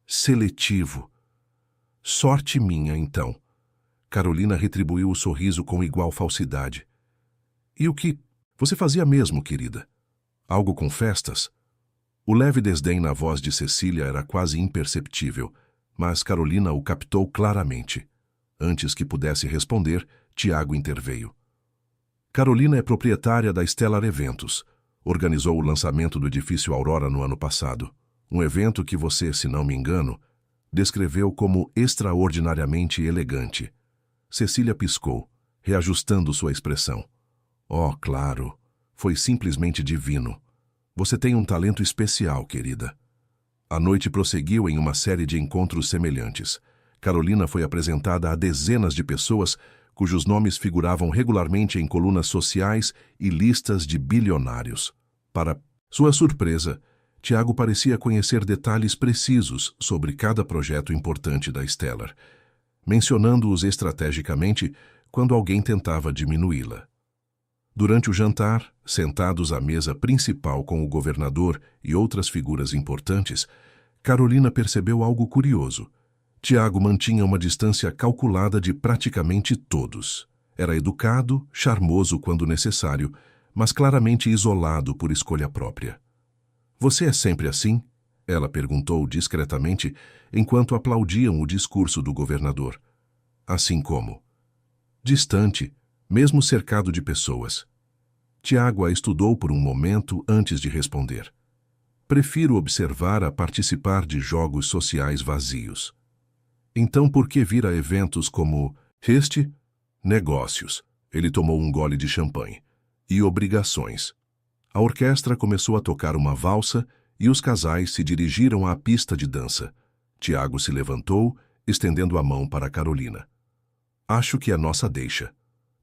seletivo. Sorte minha, então. Carolina retribuiu o sorriso com igual falsidade. E o que você fazia mesmo, querida? Algo com festas? O leve desdém na voz de Cecília era quase imperceptível, mas Carolina o captou claramente. Antes que pudesse responder, Tiago interveio. Carolina é proprietária da Stellar Eventos. Organizou o lançamento do edifício Aurora no ano passado. Um evento que você, se não me engano, descreveu como extraordinariamente elegante. Cecília piscou, reajustando sua expressão. Oh, claro, foi simplesmente divino. Você tem um talento especial, querida. A noite prosseguiu em uma série de encontros semelhantes. Carolina foi apresentada a dezenas de pessoas cujos nomes figuravam regularmente em colunas sociais e listas de bilionários. Para sua surpresa, Tiago parecia conhecer detalhes precisos sobre cada projeto importante da Stellar, mencionando-os estrategicamente quando alguém tentava diminuí-la. Durante o jantar, sentados à mesa principal com o governador e outras figuras importantes, Carolina percebeu algo curioso. Tiago mantinha uma distância calculada de praticamente todos. Era educado, charmoso quando necessário, mas claramente isolado por escolha própria. Você é sempre assim? Ela perguntou discretamente, enquanto aplaudiam o discurso do governador. Assim como? Distante, mesmo cercado de pessoas. Tiago a estudou por um momento antes de responder. Prefiro observar a participar de jogos sociais vazios. Então por que vir a eventos como este? Negócios. Ele tomou um gole de champanhe. E obrigações. A orquestra começou a tocar uma valsa e os casais se dirigiram à pista de dança. Tiago se levantou, estendendo a mão para Carolina. Acho que é nossa deixa.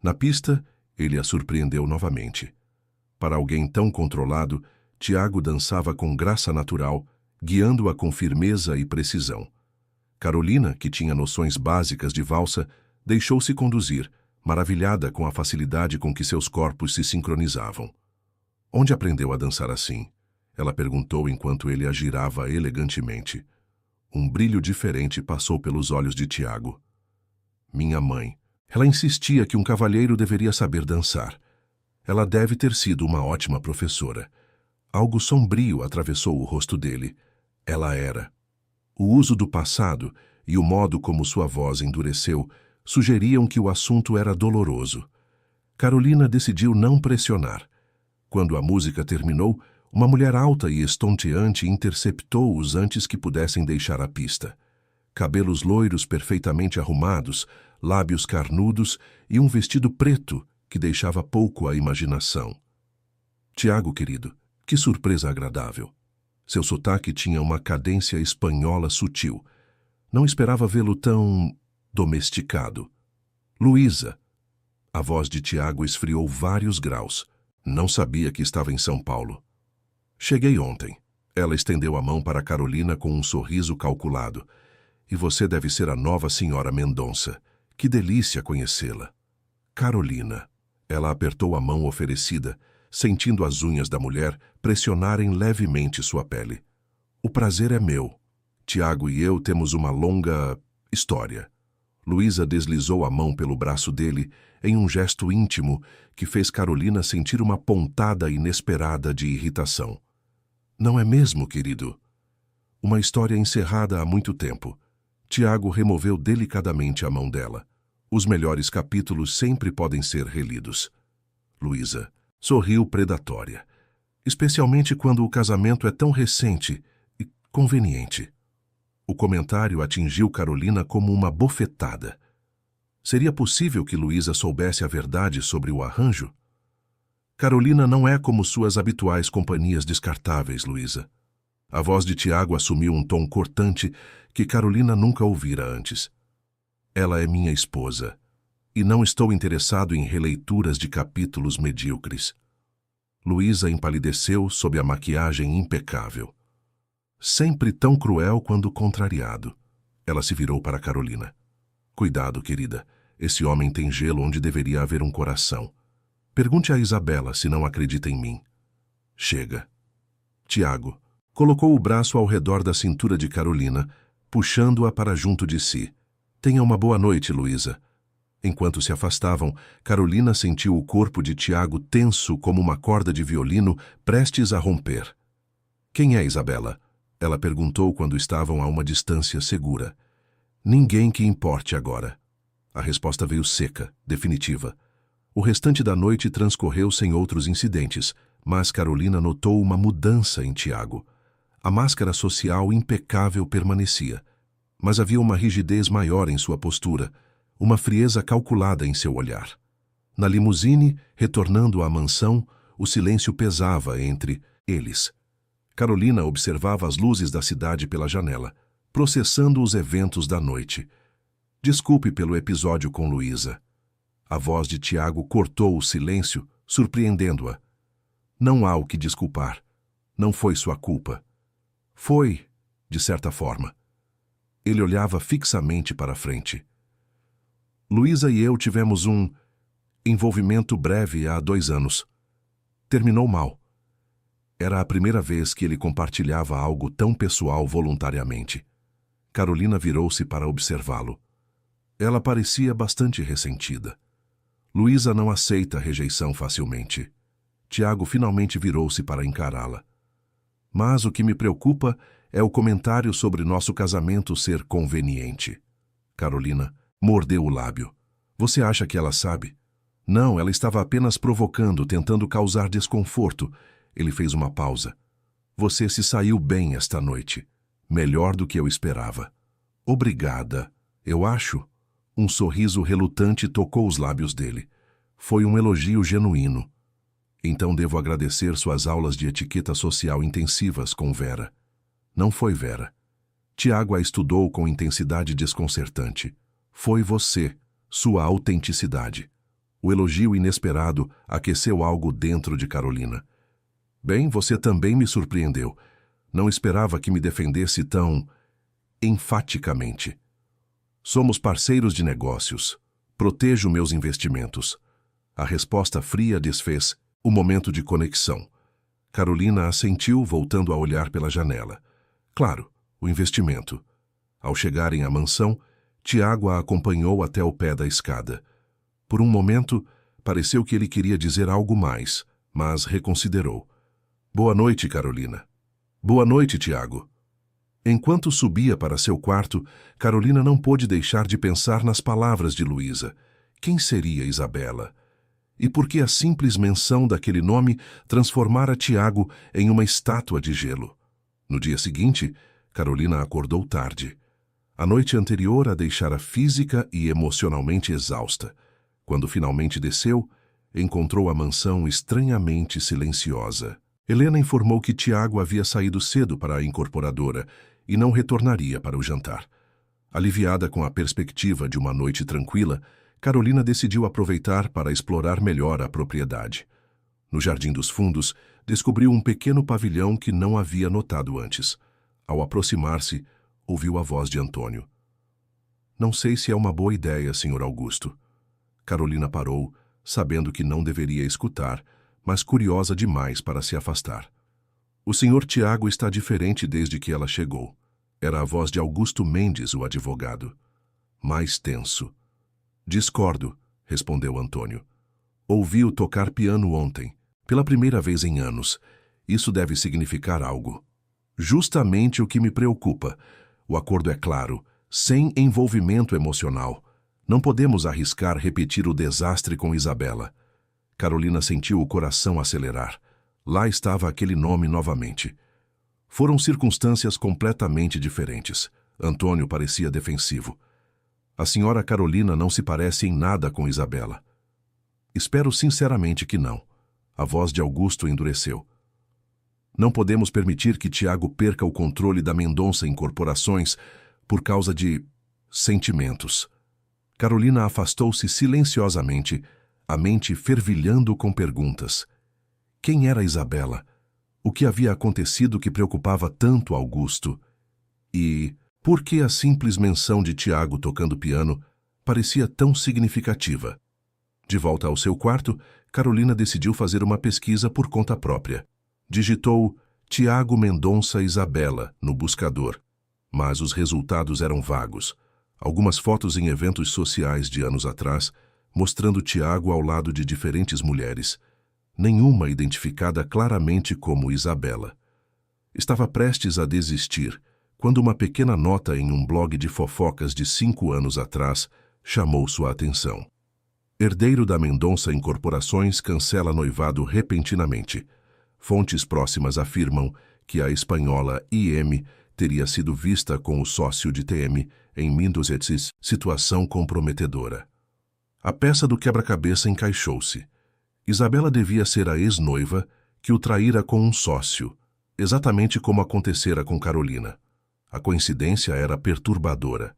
Na pista, ele a surpreendeu novamente. Para alguém tão controlado, Tiago dançava com graça natural, guiando-a com firmeza e precisão. Carolina, que tinha noções básicas de valsa, deixou-se conduzir, maravilhada com a facilidade com que seus corpos se sincronizavam. Onde aprendeu a dançar assim? Ela perguntou enquanto ele a girava elegantemente. Um brilho diferente passou pelos olhos de Tiago. Minha mãe. Ela insistia que um cavalheiro deveria saber dançar. Ela deve ter sido uma ótima professora. Algo sombrio atravessou o rosto dele. Ela era. O uso do passado e o modo como sua voz endureceu sugeriam que o assunto era doloroso. Carolina decidiu não pressionar. Quando a música terminou, uma mulher alta e estonteante interceptou-os antes que pudessem deixar a pista. Cabelos loiros perfeitamente arrumados, lábios carnudos e um vestido preto que deixava pouco à imaginação. Tiago, querido, que surpresa agradável. Seu sotaque tinha uma cadência espanhola sutil. Não esperava vê-lo tão domesticado. Luísa. A voz de Tiago esfriou vários graus. Não sabia que estava em São Paulo. Cheguei ontem. Ela estendeu a mão para Carolina com um sorriso calculado. E você deve ser a nova senhora Mendonça. Que delícia conhecê-la. Carolina. Ela apertou a mão oferecida, sentindo as unhas da mulher pressionarem levemente sua pele. O prazer é meu. Tiago e eu temos uma longa história. Luísa deslizou a mão pelo braço dele em um gesto íntimo que fez Carolina sentir uma pontada inesperada de irritação. Não é mesmo, querido? Uma história encerrada há muito tempo. Tiago removeu delicadamente a mão dela. Os melhores capítulos sempre podem ser relidos. Luísa sorriu predatória, especialmente quando o casamento é tão recente e conveniente. O comentário atingiu Carolina como uma bofetada. Seria possível que Luísa soubesse a verdade sobre o arranjo? Carolina não é como suas habituais companhias descartáveis, Luísa. A voz de Tiago assumiu um tom cortante que Carolina nunca ouvira antes. Ela é minha esposa, e não estou interessado em releituras de capítulos medíocres. Luísa empalideceu sob a maquiagem impecável. Sempre tão cruel quando contrariado. Ela se virou para Carolina. Cuidado, querida. Esse homem tem gelo onde deveria haver um coração. Pergunte a Isabela se não acredita em mim. Chega. Tiago colocou o braço ao redor da cintura de Carolina, puxando-a para junto de si. Tenha uma boa noite, Luísa. Enquanto se afastavam, Carolina sentiu o corpo de Tiago tenso como uma corda de violino prestes a romper. Quem é Isabela? Ela perguntou quando estavam a uma distância segura. Ninguém que importe agora. A resposta veio seca, definitiva. O restante da noite transcorreu sem outros incidentes, mas Carolina notou uma mudança em Tiago. A máscara social impecável permanecia, mas havia uma rigidez maior em sua postura, uma frieza calculada em seu olhar. Na limusine, retornando à mansão, o silêncio pesava entre eles. Carolina observava as luzes da cidade pela janela, processando os eventos da noite. Desculpe pelo episódio com Luísa. A voz de Tiago cortou o silêncio, surpreendendo-a. Não há o que desculpar. Não foi sua culpa. Foi, de certa forma. Ele olhava fixamente para a frente. Luísa e eu tivemos um envolvimento breve há 2 anos. Terminou mal. Era a primeira vez que ele compartilhava algo tão pessoal voluntariamente. Carolina virou-se para observá-lo. Ela parecia bastante ressentida. Luísa não aceita rejeição facilmente. Tiago finalmente virou-se para encará-la. Mas o que me preocupa é o comentário sobre nosso casamento ser conveniente. Carolina mordeu o lábio. Você acha que ela sabe? Não, ela estava apenas provocando, tentando causar desconforto. Ele fez uma pausa. Você se saiu bem esta noite. Melhor do que eu esperava. Obrigada, eu acho. Um sorriso relutante tocou os lábios dele. Foi um elogio genuíno. Então devo agradecer suas aulas de etiqueta social intensivas com Vera. Não foi Vera. Tiago a estudou com intensidade desconcertante. Foi você, sua autenticidade. O elogio inesperado aqueceu algo dentro de Carolina. Bem, você também me surpreendeu. Não esperava que me defendesse tão enfaticamente. Somos parceiros de negócios. Protejo meus investimentos. A resposta fria desfez o momento de conexão. Carolina assentiu, voltando a olhar pela janela. Claro, o investimento. Ao chegarem à mansão, Tiago a acompanhou até o pé da escada. Por um momento, pareceu que ele queria dizer algo mais, mas reconsiderou. Boa noite, Carolina. Boa noite, Tiago. Enquanto subia para seu quarto, Carolina não pôde deixar de pensar nas palavras de Luísa. Quem seria Isabela? E por que a simples menção daquele nome transformara Tiago em uma estátua de gelo? No dia seguinte, Carolina acordou tarde. A noite anterior a deixara física e emocionalmente exausta. Quando finalmente desceu, encontrou a mansão estranhamente silenciosa. Helena informou que Tiago havia saído cedo para a incorporadora e não retornaria para o jantar. Aliviada com a perspectiva de uma noite tranquila, Carolina decidiu aproveitar para explorar melhor a propriedade. No Jardim dos Fundos, descobriu um pequeno pavilhão que não havia notado antes. Ao aproximar-se, ouviu a voz de Antônio. Não sei se é uma boa ideia, Sr. Augusto. Carolina parou, sabendo que não deveria escutar, mas curiosa demais para se afastar. O Sr. Tiago está diferente desde que ela chegou. Era a voz de Augusto Mendes, o advogado. Mais tenso. Discordo, respondeu Antônio. Ouvi-o tocar piano ontem, pela primeira vez em anos. Isso deve significar algo. Justamente o que me preocupa. O acordo é claro, sem envolvimento emocional. Não podemos arriscar repetir o desastre com Isabela. Carolina sentiu o coração acelerar. Lá estava aquele nome novamente. Foram circunstâncias completamente diferentes. Antônio parecia defensivo. A senhora Carolina não se parece em nada com Isabela. Espero sinceramente que não. A voz de Augusto endureceu. Não podemos permitir que Tiago perca o controle da Mendonça Incorporações por causa de sentimentos. Carolina afastou-se silenciosamente, a mente fervilhando com perguntas. Quem era Isabela? O que havia acontecido que preocupava tanto Augusto? E por que a simples menção de Tiago tocando piano parecia tão significativa? De volta ao seu quarto, Carolina decidiu fazer uma pesquisa por conta própria. Digitou Tiago Mendonça Isabela no buscador, mas os resultados eram vagos. Algumas fotos em eventos sociais de anos atrás, mostrando Tiago ao lado de diferentes mulheres, nenhuma identificada claramente como Isabela. Estava prestes a desistir, quando uma pequena nota em um blog de fofocas de 5 anos atrás chamou sua atenção. Herdeiro da Mendonça Incorporações cancela noivado repentinamente. Fontes próximas afirmam que a espanhola IM teria sido vista com o sócio de TM em Mindosets, situação comprometedora. A peça do quebra-cabeça encaixou-se. Isabela devia ser a ex-noiva que o traíra com um sócio, exatamente como acontecera com Carolina. A coincidência era perturbadora.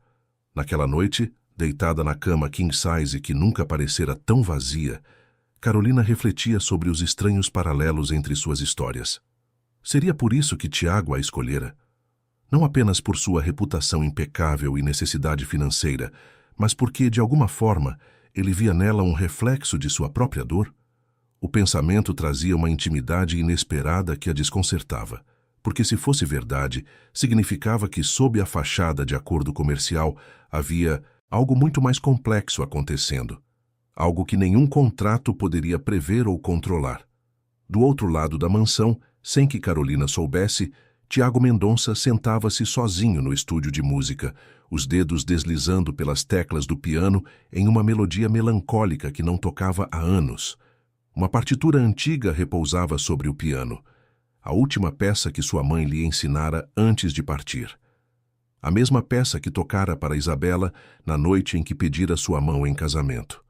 Naquela noite, deitada na cama king size que nunca parecera tão vazia, Carolina refletia sobre os estranhos paralelos entre suas histórias. Seria por isso que Tiago a escolhera? Não apenas por sua reputação impecável e necessidade financeira, mas porque, de alguma forma, ele via nela um reflexo de sua própria dor? O pensamento trazia uma intimidade inesperada que a desconcertava, porque se fosse verdade, significava que, sob a fachada de acordo comercial, havia algo muito mais complexo acontecendo, algo que nenhum contrato poderia prever ou controlar. Do outro lado da mansão, sem que Carolina soubesse, Tiago Mendonça sentava-se sozinho no estúdio de música, os dedos deslizando pelas teclas do piano em uma melodia melancólica que não tocava há anos. Uma partitura antiga repousava sobre o piano, a última peça que sua mãe lhe ensinara antes de partir. A mesma peça que tocara para Isabela na noite em que pedira sua mão em casamento.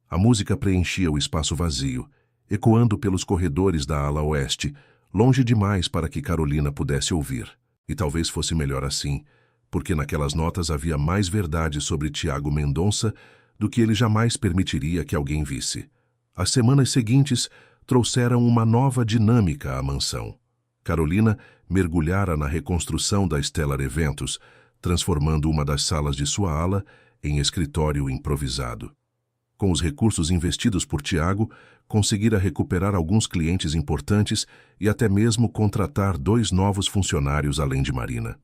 A música preenchia o espaço vazio, ecoando pelos corredores da ala oeste, longe demais para que Carolina pudesse ouvir. E talvez fosse melhor assim, porque naquelas notas havia mais verdade sobre Tiago Mendonça do que ele jamais permitiria que alguém visse. As semanas seguintes trouxeram uma nova dinâmica à mansão. Carolina mergulhara na reconstrução da Stellar Eventos, transformando uma das salas de sua ala em escritório improvisado. Com os recursos investidos por Tiago, conseguira recuperar alguns clientes importantes e até mesmo contratar 2 novos funcionários além de Marina.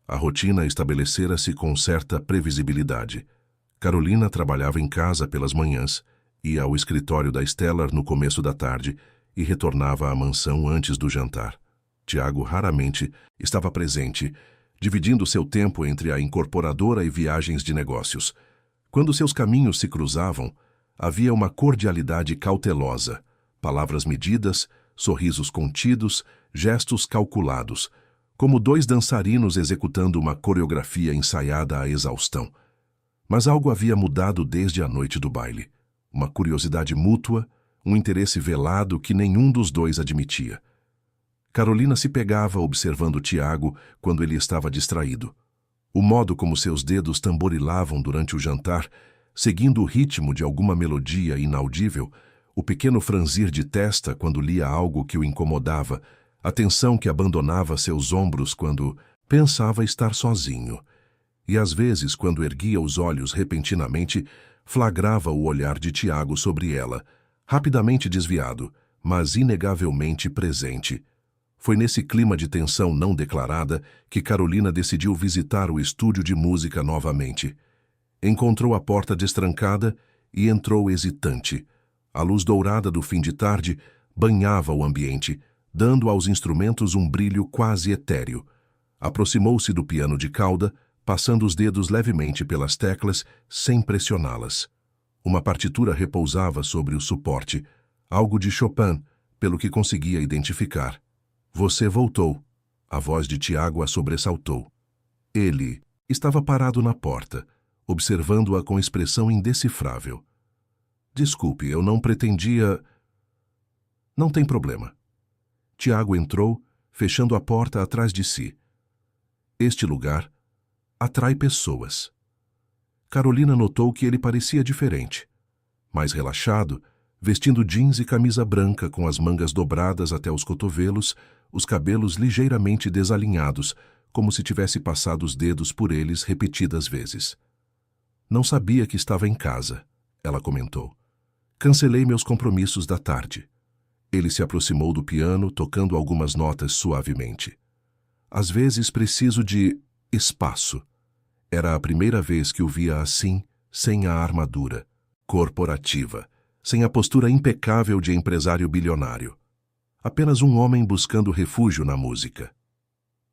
A rotina estabelecera-se com certa previsibilidade. Carolina trabalhava em casa pelas manhãs, ia ao escritório da Stellar no começo da tarde e retornava à mansão antes do jantar. Tiago raramente estava presente, dividindo seu tempo entre a incorporadora e viagens de negócios. Quando seus caminhos se cruzavam, havia uma cordialidade cautelosa, palavras medidas, sorrisos contidos, gestos calculados, como 2 dançarinos executando uma coreografia ensaiada à exaustão. Mas algo havia mudado desde a noite do baile. Uma curiosidade mútua, um interesse velado que nenhum dos 2 admitia. Carolina se pegava observando Tiago quando ele estava distraído. O modo como seus dedos tamborilavam durante o jantar seguindo o ritmo de alguma melodia inaudível, o pequeno franzir de testa quando lia algo que o incomodava, a tensão que abandonava seus ombros quando pensava estar sozinho. E às vezes, quando erguia os olhos repentinamente, flagrava o olhar de Tiago sobre ela, rapidamente desviado, mas inegavelmente presente. Foi nesse clima de tensão não declarada que Carolina decidiu visitar o estúdio de música novamente. Encontrou a porta destrancada e entrou hesitante. A luz dourada do fim de tarde banhava o ambiente, dando aos instrumentos um brilho quase etéreo. Aproximou-se do piano de cauda, passando os dedos levemente pelas teclas, sem pressioná-las. Uma partitura repousava sobre o suporte, algo de Chopin, pelo que conseguia identificar. Você voltou. A voz de Tiago a sobressaltou. Ele estava parado na porta, observando-a com expressão indecifrável. Desculpe, eu não pretendia... Não tem problema. Tiago entrou, fechando a porta atrás de si. Este lugar atrai pessoas. Carolina notou que ele parecia diferente. Mais relaxado, vestindo jeans e camisa branca com as mangas dobradas até os cotovelos, os cabelos ligeiramente desalinhados, como se tivesse passado os dedos por eles repetidas vezes. Não sabia que estava em casa, ela comentou. Cancelei meus compromissos da tarde. Ele se aproximou do piano, tocando algumas notas suavemente. Às vezes preciso de espaço. Era a primeira vez que o via assim, sem a armadura, corporativa, sem a postura impecável de empresário bilionário. Apenas um homem buscando refúgio na música.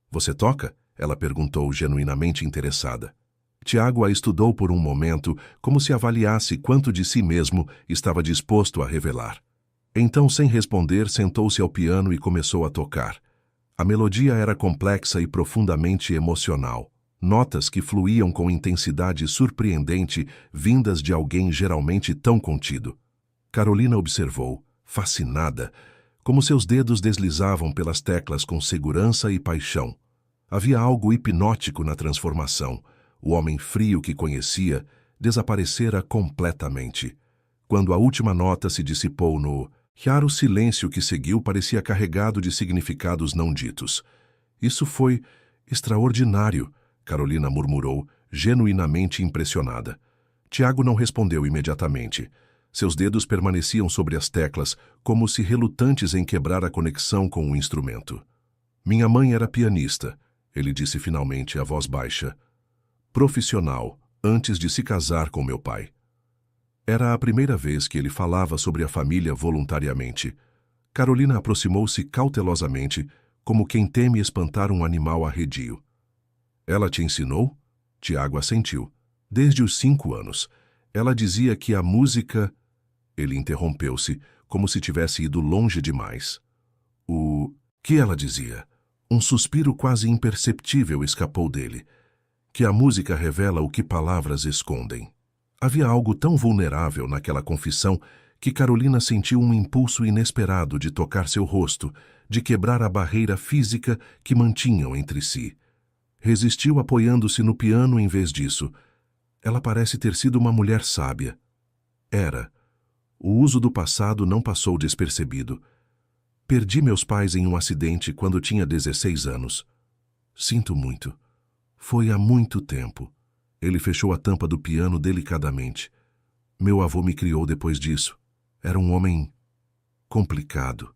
Você toca? Ela perguntou, genuinamente interessada. Tiago a estudou por um momento, como se avaliasse quanto de si mesmo estava disposto a revelar. Então, sem responder, sentou-se ao piano e começou a tocar. A melodia era complexa e profundamente emocional. Notas que fluíam com intensidade surpreendente, vindas de alguém geralmente tão contido. Carolina observou, fascinada, como seus dedos deslizavam pelas teclas com segurança e paixão. Havia algo hipnótico na transformação. O homem frio que conhecia desaparecera completamente. Quando a última nota se dissipou no raro silêncio que seguiu, parecia carregado de significados não ditos. Isso foi extraordinário, Carolina murmurou, genuinamente impressionada. Tiago não respondeu imediatamente. Seus dedos permaneciam sobre as teclas, como se relutantes em quebrar a conexão com o instrumento. Minha mãe era pianista, ele disse finalmente, a voz baixa. Profissional, antes de se casar com meu pai. Era a primeira vez que ele falava sobre a família voluntariamente. Carolina aproximou-se cautelosamente, como quem teme espantar um animal arredio. Ela te ensinou? Tiago assentiu. Desde os 5 anos. Ela dizia que a música... Ele interrompeu-se, como se tivesse ido longe demais. O que ela dizia? Um suspiro quase imperceptível escapou dele. Que a música revela o que palavras escondem. Havia algo tão vulnerável naquela confissão que Carolina sentiu um impulso inesperado de tocar seu rosto, de quebrar a barreira física que mantinham entre si. Resistiu apoiando-se no piano em vez disso. Ela parece ter sido uma mulher sábia. Era. O uso do passado não passou despercebido. Perdi meus pais em um acidente quando tinha 16 anos. Sinto muito. Foi há muito tempo. Ele fechou a tampa do piano delicadamente. Meu avô me criou depois disso. Era um homem complicado.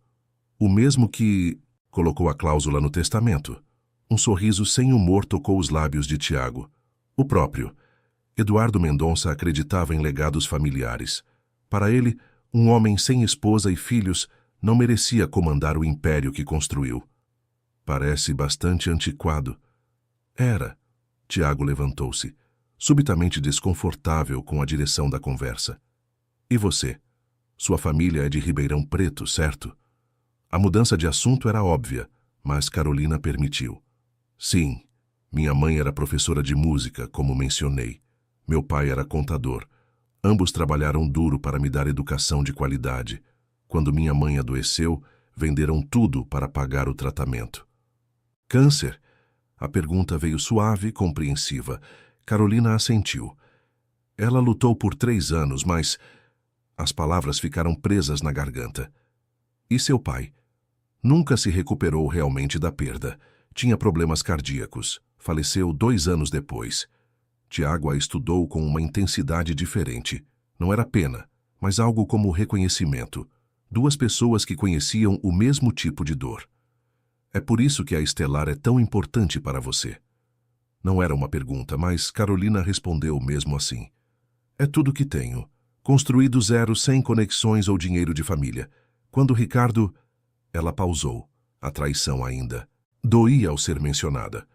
O mesmo que colocou a cláusula no testamento. Um sorriso sem humor tocou os lábios de Tiago. O próprio. Eduardo Mendonça acreditava em legados familiares. Para ele, um homem sem esposa e filhos não merecia comandar o império que construiu. Parece bastante antiquado. Era. Tiago levantou-se, subitamente desconfortável com a direção da conversa. E você? Sua família é de Ribeirão Preto, certo? A mudança de assunto era óbvia, mas Carolina permitiu. Sim, minha mãe era professora de música, como mencionei. Meu pai era contador. Ambos trabalharam duro para me dar educação de qualidade. Quando minha mãe adoeceu, venderam tudo para pagar o tratamento. Câncer? A pergunta veio suave e compreensiva. Carolina assentiu. Ela lutou por 3 anos, mas... As palavras ficaram presas na garganta. E seu pai? Nunca se recuperou realmente da perda. Tinha problemas cardíacos. Faleceu 2 anos depois. Tiago a estudou com uma intensidade diferente. Não era pena, mas algo como reconhecimento. 2 pessoas que conheciam o mesmo tipo de dor. É por isso que a Estelar é tão importante para você. Não era uma pergunta, mas Carolina respondeu mesmo assim. É tudo que tenho. Construí do zero sem conexões ou dinheiro de família. Quando Ricardo... Ela pausou. A traição ainda. Doía ao ser mencionada.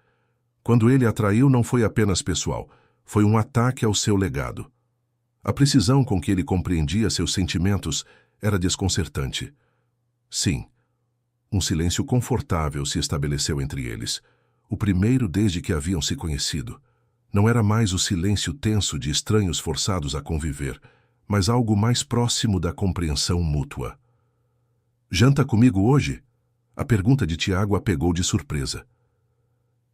Quando ele a traiu não foi apenas pessoal. Foi um ataque ao seu legado. A precisão com que ele compreendia seus sentimentos era desconcertante. Sim. Um silêncio confortável se estabeleceu entre eles. O primeiro desde que haviam se conhecido. Não era mais o silêncio tenso de estranhos forçados a conviver, mas algo mais próximo da compreensão mútua. Janta comigo hoje? A pergunta de Tiago a pegou de surpresa.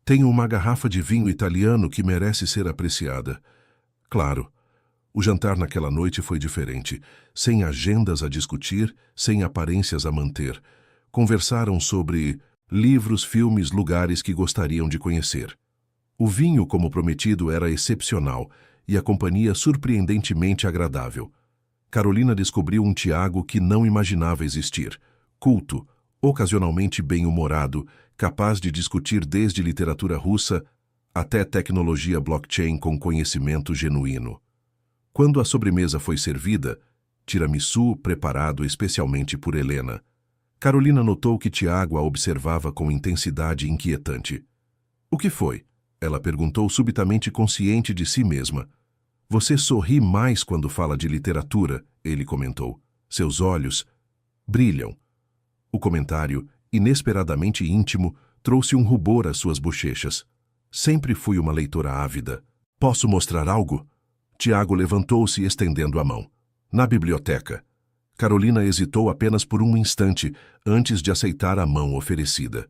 Tenho uma garrafa de vinho italiano que merece ser apreciada. Claro. O jantar naquela noite foi diferente, sem agendas a discutir, sem aparências a manter. Conversaram sobre livros, filmes, lugares que gostariam de conhecer. O vinho, como prometido, era excepcional e a companhia surpreendentemente agradável. Carolina descobriu um Tiago que não imaginava existir. Culto, ocasionalmente bem-humorado, capaz de discutir desde literatura russa até tecnologia blockchain com conhecimento genuíno. Quando a sobremesa foi servida, tiramisu preparado especialmente por Helena, Carolina notou que Tiago a observava com intensidade inquietante. O que foi? Ela perguntou subitamente consciente de si mesma. Você sorri mais quando fala de literatura, ele comentou. Seus olhos brilham. O comentário, inesperadamente íntimo, trouxe um rubor às suas bochechas. Sempre fui uma leitora ávida. Posso mostrar algo? Tiago levantou-se estendendo a mão. Na biblioteca. Carolina hesitou apenas por um instante antes de aceitar a mão oferecida.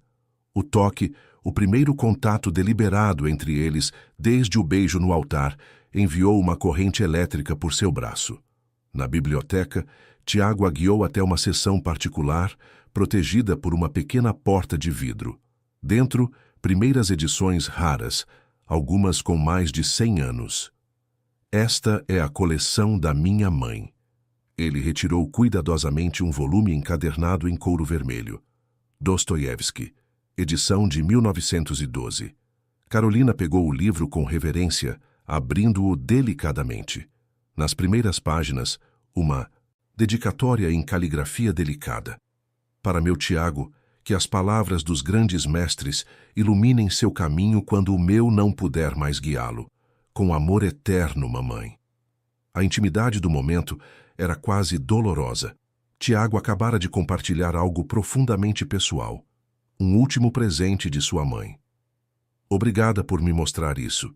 O toque, o primeiro contato deliberado entre eles, desde o beijo no altar, enviou uma corrente elétrica por seu braço. Na biblioteca, Tiago a guiou até uma seção particular, protegida por uma pequena porta de vidro. Dentro, primeiras edições raras, algumas com mais de 100 anos. Esta é a coleção da minha mãe. Ele retirou cuidadosamente um volume encadernado em couro vermelho. Dostoiévski, edição de 1912. Carolina pegou o livro com reverência, abrindo-o delicadamente. Nas primeiras páginas, uma dedicatória em caligrafia delicada. Para meu Tiago, que as palavras dos grandes mestres iluminem seu caminho quando o meu não puder mais guiá-lo. Com amor eterno, mamãe. A intimidade do momento era quase dolorosa. Tiago acabara de compartilhar algo profundamente pessoal. Um último presente de sua mãe. Obrigada por me mostrar isso.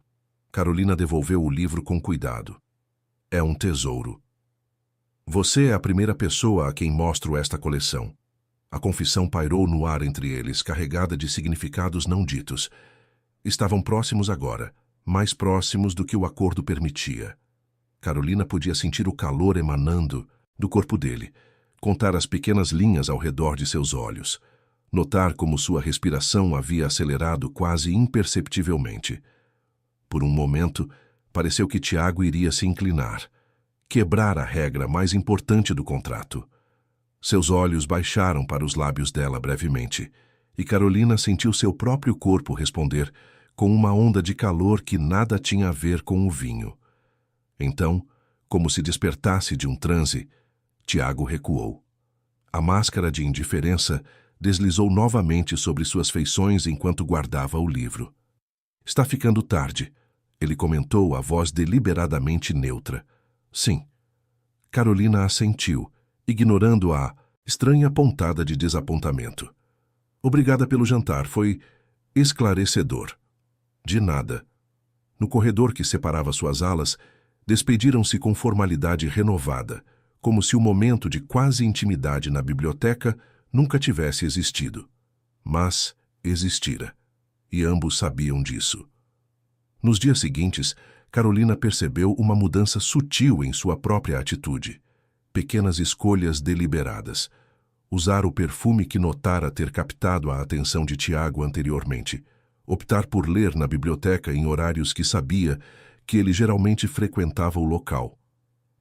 Carolina devolveu o livro com cuidado. É um tesouro. Você é a primeira pessoa a quem mostro esta coleção. A confissão pairou no ar entre eles, carregada de significados não ditos. Estavam próximos agora, mais próximos do que o acordo permitia. Carolina podia sentir o calor emanando do corpo dele, contar as pequenas linhas ao redor de seus olhos, notar como sua respiração havia acelerado quase imperceptivelmente. Por um momento, pareceu que Tiago iria se inclinar, quebrar a regra mais importante do contrato. Seus olhos baixaram para os lábios dela brevemente, e Carolina sentiu seu próprio corpo responder com uma onda de calor que nada tinha a ver com o vinho. Então, como se despertasse de um transe, Tiago recuou. A máscara de indiferença deslizou novamente sobre suas feições enquanto guardava o livro. Está ficando tarde, ele comentou, a voz deliberadamente neutra. Sim. Carolina assentiu, ignorando a estranha pontada de desapontamento. Obrigada pelo jantar, foi esclarecedor. De nada. No corredor que separava suas alas, despediram-se com formalidade renovada, como se o momento de quase intimidade na biblioteca nunca tivesse existido. Mas existira, e ambos sabiam disso. Nos dias seguintes, Carolina percebeu uma mudança sutil em sua própria atitude. Pequenas escolhas deliberadas. Usar o perfume que notara ter captado a atenção de Tiago anteriormente. Optar por ler na biblioteca em horários que sabia que ele geralmente frequentava o local.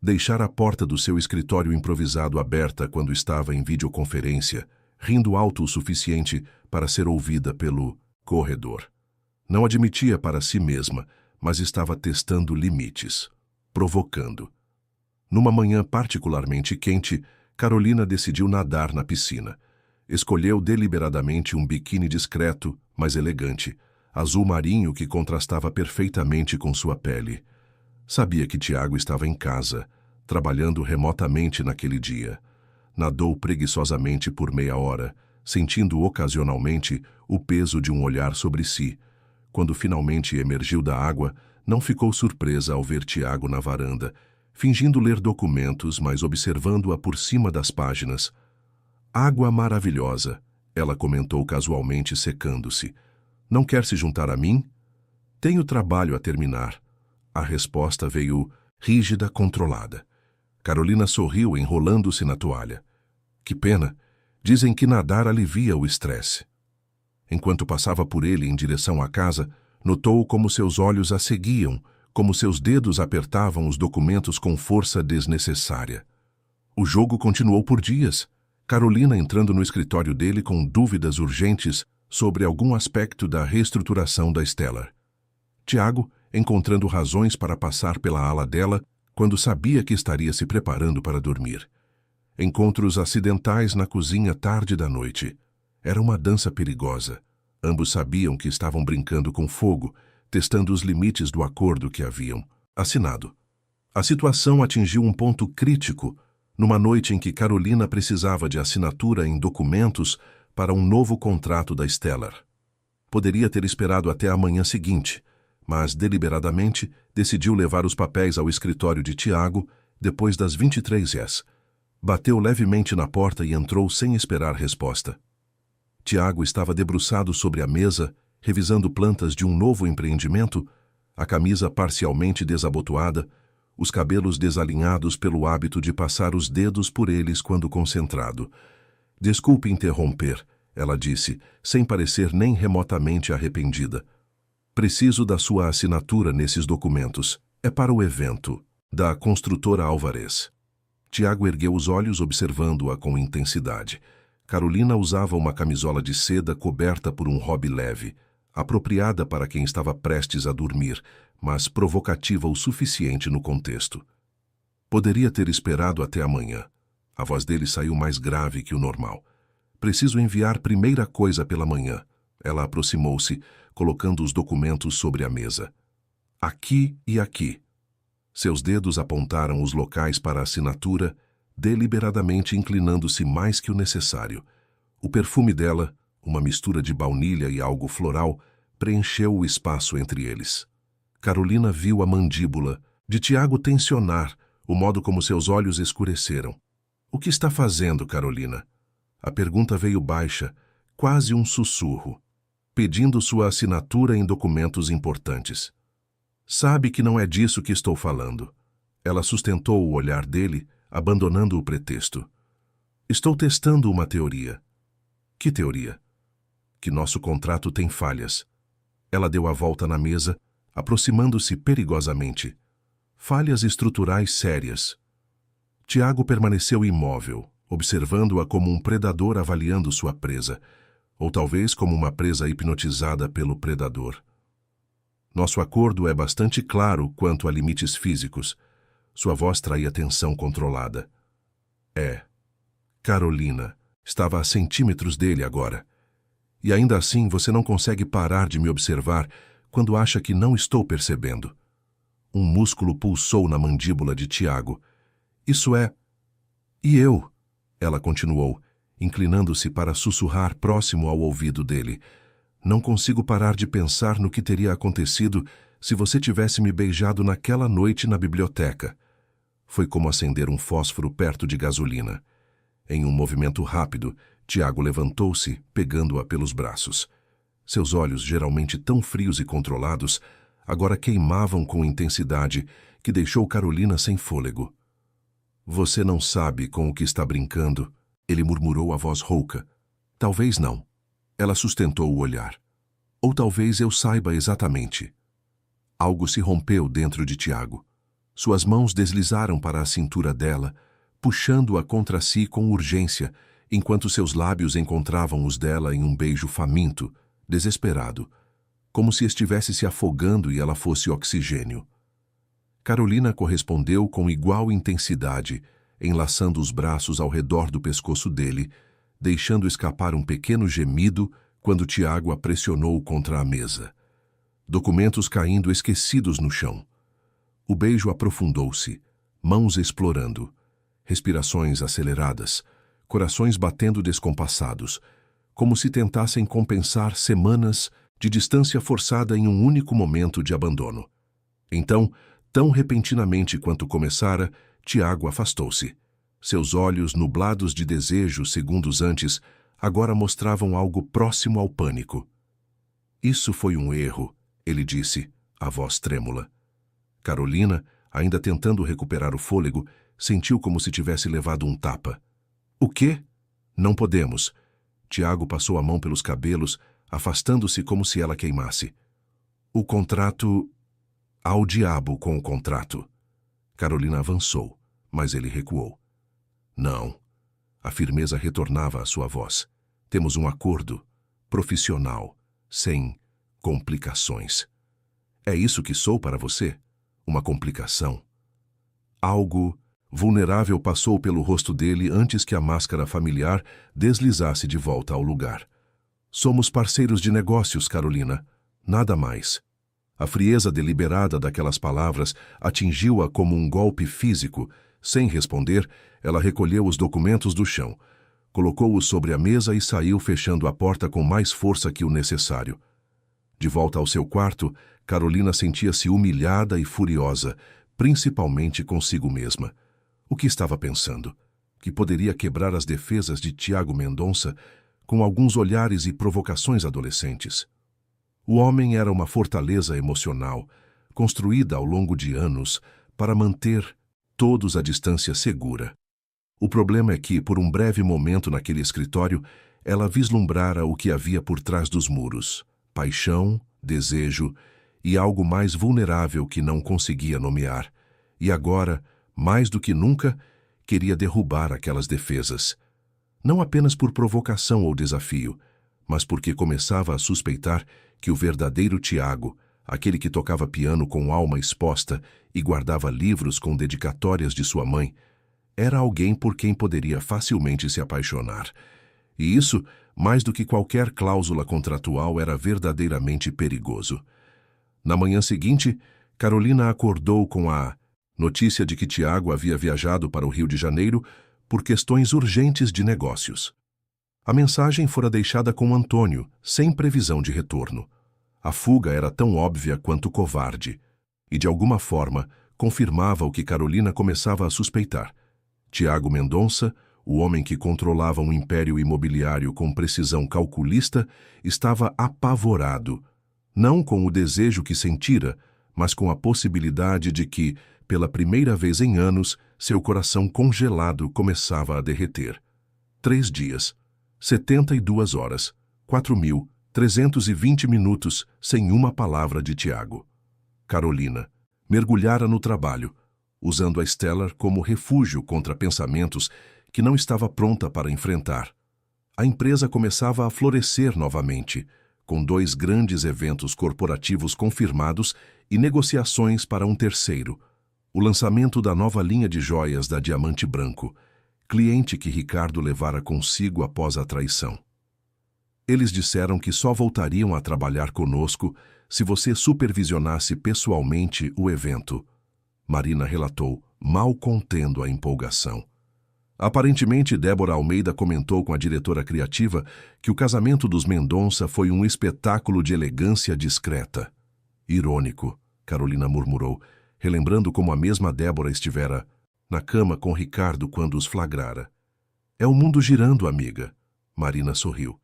Deixar a porta do seu escritório improvisado aberta quando estava em videoconferência, rindo alto o suficiente para ser ouvida pelo corredor. Não admitia para si mesma, mas estava testando limites, provocando. Numa manhã particularmente quente, Carolina decidiu nadar na piscina. Escolheu deliberadamente um biquíni discreto, mas elegante, azul marinho que contrastava perfeitamente com sua pele. Sabia que Tiago estava em casa, trabalhando remotamente naquele dia. Nadou preguiçosamente por meia hora, sentindo ocasionalmente o peso de um olhar sobre si. Quando finalmente emergiu da água, não ficou surpresa ao ver Tiago na varanda, fingindo ler documentos, mas observando-a por cima das páginas. "Água maravilhosa", ela comentou casualmente, secando-se. "Não quer se juntar a mim?" "Tenho trabalho a terminar." A resposta veio rígida, controlada. Carolina sorriu, enrolando-se na toalha. "Que pena. Dizem que nadar alivia o estresse." Enquanto passava por ele em direção à casa, notou como seus olhos a seguiam, como seus dedos apertavam os documentos com força desnecessária. O jogo continuou por dias. Carolina entrando no escritório dele com dúvidas urgentes sobre algum aspecto da reestruturação da Stellar. Tiago, encontrando razões para passar pela ala dela, quando sabia que estaria se preparando para dormir. Encontros acidentais na cozinha tarde da noite. Era uma dança perigosa. Ambos sabiam que estavam brincando com fogo, testando os limites do acordo que haviam assinado. A situação atingiu um ponto crítico numa noite em que Carolina precisava de assinatura em documentos para um novo contrato da Stellar. Poderia ter esperado até a manhã seguinte, mas deliberadamente decidiu levar os papéis ao escritório de Tiago depois das 23h. Bateu levemente na porta e entrou sem esperar resposta. Tiago estava debruçado sobre a mesa, revisando plantas de um novo empreendimento, a camisa parcialmente desabotoada, os cabelos desalinhados pelo hábito de passar os dedos por eles quando concentrado. "Desculpe interromper", ela disse, sem parecer nem remotamente arrependida. "Preciso da sua assinatura nesses documentos. É para o evento da construtora Álvarez." Tiago ergueu os olhos, observando-a com intensidade. Carolina usava uma camisola de seda coberta por um hobby leve, apropriada para quem estava prestes a dormir, mas provocativa o suficiente no contexto. Poderia ter esperado até amanhã. A voz dele saiu mais grave que o normal. "Preciso enviar primeira coisa pela manhã." Ela aproximou-se, colocando os documentos sobre a mesa. "Aqui e aqui." Seus dedos apontaram os locais para a assinatura, deliberadamente inclinando-se mais que o necessário. O perfume dela, uma mistura de baunilha e algo floral, preencheu o espaço entre eles. Carolina viu a mandíbula de Tiago tensionar, o modo como seus olhos escureceram. "O que está fazendo, Carolina?" A pergunta veio baixa, quase um sussurro, pedindo sua assinatura em documentos importantes. "Sabe que não é disso que estou falando." Ela sustentou o olhar dele, abandonando o pretexto. "Estou testando uma teoria." "Que teoria?" "Que nosso contrato tem falhas." Ela deu a volta na mesa, aproximando-se perigosamente. "Falhas estruturais sérias." Tiago permaneceu imóvel, observando-a como um predador avaliando sua presa, ou talvez como uma presa hipnotizada pelo predador. "Nosso acordo é bastante claro quanto a limites físicos." Sua voz traía tensão controlada. "É." Carolina estava a centímetros dele agora. "E ainda assim você não consegue parar de me observar quando acha que não estou percebendo." Um músculo pulsou na mandíbula de Tiago. "Isso é... E eu?" Ela continuou, inclinando-se para sussurrar próximo ao ouvido dele. "Não consigo parar de pensar no que teria acontecido se você tivesse me beijado naquela noite na biblioteca." Foi como acender um fósforo perto de gasolina. Em um movimento rápido, Tiago levantou-se, pegando-a pelos braços. Seus olhos, geralmente tão frios e controlados, agora queimavam com intensidade que deixou Carolina sem fôlego. Você não sabe com o que está brincando, ele murmurou a voz rouca. Talvez não. Ela sustentou o olhar. Ou talvez eu saiba exatamente. Algo se rompeu dentro de Tiago. Suas mãos deslizaram para a cintura dela, puxando-a contra si com urgência, enquanto seus lábios encontravam os dela em um beijo faminto, desesperado, como se estivesse se afogando e ela fosse oxigênio. Carolina correspondeu com igual intensidade, enlaçando os braços ao redor do pescoço dele, deixando escapar um pequeno gemido quando Tiago a pressionou contra a mesa. Documentos caindo esquecidos no chão. O beijo aprofundou-se, mãos explorando, respirações aceleradas, corações batendo descompassados, como se tentassem compensar semanas de distância forçada em um único momento de abandono. Então, tão repentinamente quanto começara, Tiago afastou-se. Seus olhos, nublados de desejo segundos antes, agora mostravam algo próximo ao pânico. Isso foi um erro, ele disse, a voz trêmula. Carolina, ainda tentando recuperar o fôlego, sentiu como se tivesse levado um tapa. O quê? Não podemos. Tiago passou a mão pelos cabelos, afastando-se como se ela queimasse. O contrato... Ao diabo com o contrato. Carolina avançou, mas ele recuou. Não. A firmeza retornava à sua voz. Temos um acordo, profissional, sem complicações. É isso que sou para você? Uma complicação? Algo vulnerável passou pelo rosto dele antes que a máscara familiar deslizasse de volta ao lugar. Somos parceiros de negócios, Carolina. Nada mais. A frieza deliberada daquelas palavras atingiu-a como um golpe físico. Sem responder, ela recolheu os documentos do chão, colocou-os sobre a mesa e saiu fechando a porta com mais força que o necessário. De volta ao seu quarto, Carolina sentia-se humilhada e furiosa, principalmente consigo mesma. O que estava pensando? Que poderia quebrar as defesas de Tiago Mendonça com alguns olhares e provocações adolescentes. O homem era uma fortaleza emocional, construída ao longo de anos para manter todos à distância segura. O problema é que, por um breve momento naquele escritório, ela vislumbrara o que havia por trás dos muros: paixão, desejo e algo mais vulnerável que não conseguia nomear. E agora, mais do que nunca, queria derrubar aquelas defesas. Não apenas por provocação ou desafio, mas porque começava a suspeitar que o verdadeiro Tiago, aquele que tocava piano com alma exposta e guardava livros com dedicatórias de sua mãe, era alguém por quem poderia facilmente se apaixonar. E isso, mais do que qualquer cláusula contratual, era verdadeiramente perigoso. Na manhã seguinte, Carolina acordou com a notícia de que Tiago havia viajado para o Rio de Janeiro por questões urgentes de negócios. A mensagem fora deixada com Antônio, sem previsão de retorno. A fuga era tão óbvia quanto covarde, e de alguma forma confirmava o que Carolina começava a suspeitar. Tiago Mendonça, o homem que controlava um império imobiliário com precisão calculista, estava apavorado, não com o desejo que sentira, mas com a possibilidade de que, pela primeira vez em anos, seu coração congelado começava a derreter. 3 dias, 72 horas, 4.320 minutos, sem uma palavra de Tiago. Carolina mergulhara no trabalho, usando a Stellar como refúgio contra pensamentos que não estava pronta para enfrentar. A empresa começava a florescer novamente, com 2 grandes eventos corporativos confirmados e negociações para um terceiro: o lançamento da nova linha de joias da Diamante Branco, cliente que Ricardo levara consigo após a traição. Eles disseram que só voltariam a trabalhar conosco se você supervisionasse pessoalmente o evento. Marina relatou, mal contendo a empolgação. Aparentemente, Débora Almeida comentou com a diretora criativa que o casamento dos Mendonça foi um espetáculo de elegância discreta. Irônico, Carolina murmurou, relembrando como a mesma Débora estivera na cama com Ricardo quando os flagrara. É o mundo girando, amiga. Marina sorriu.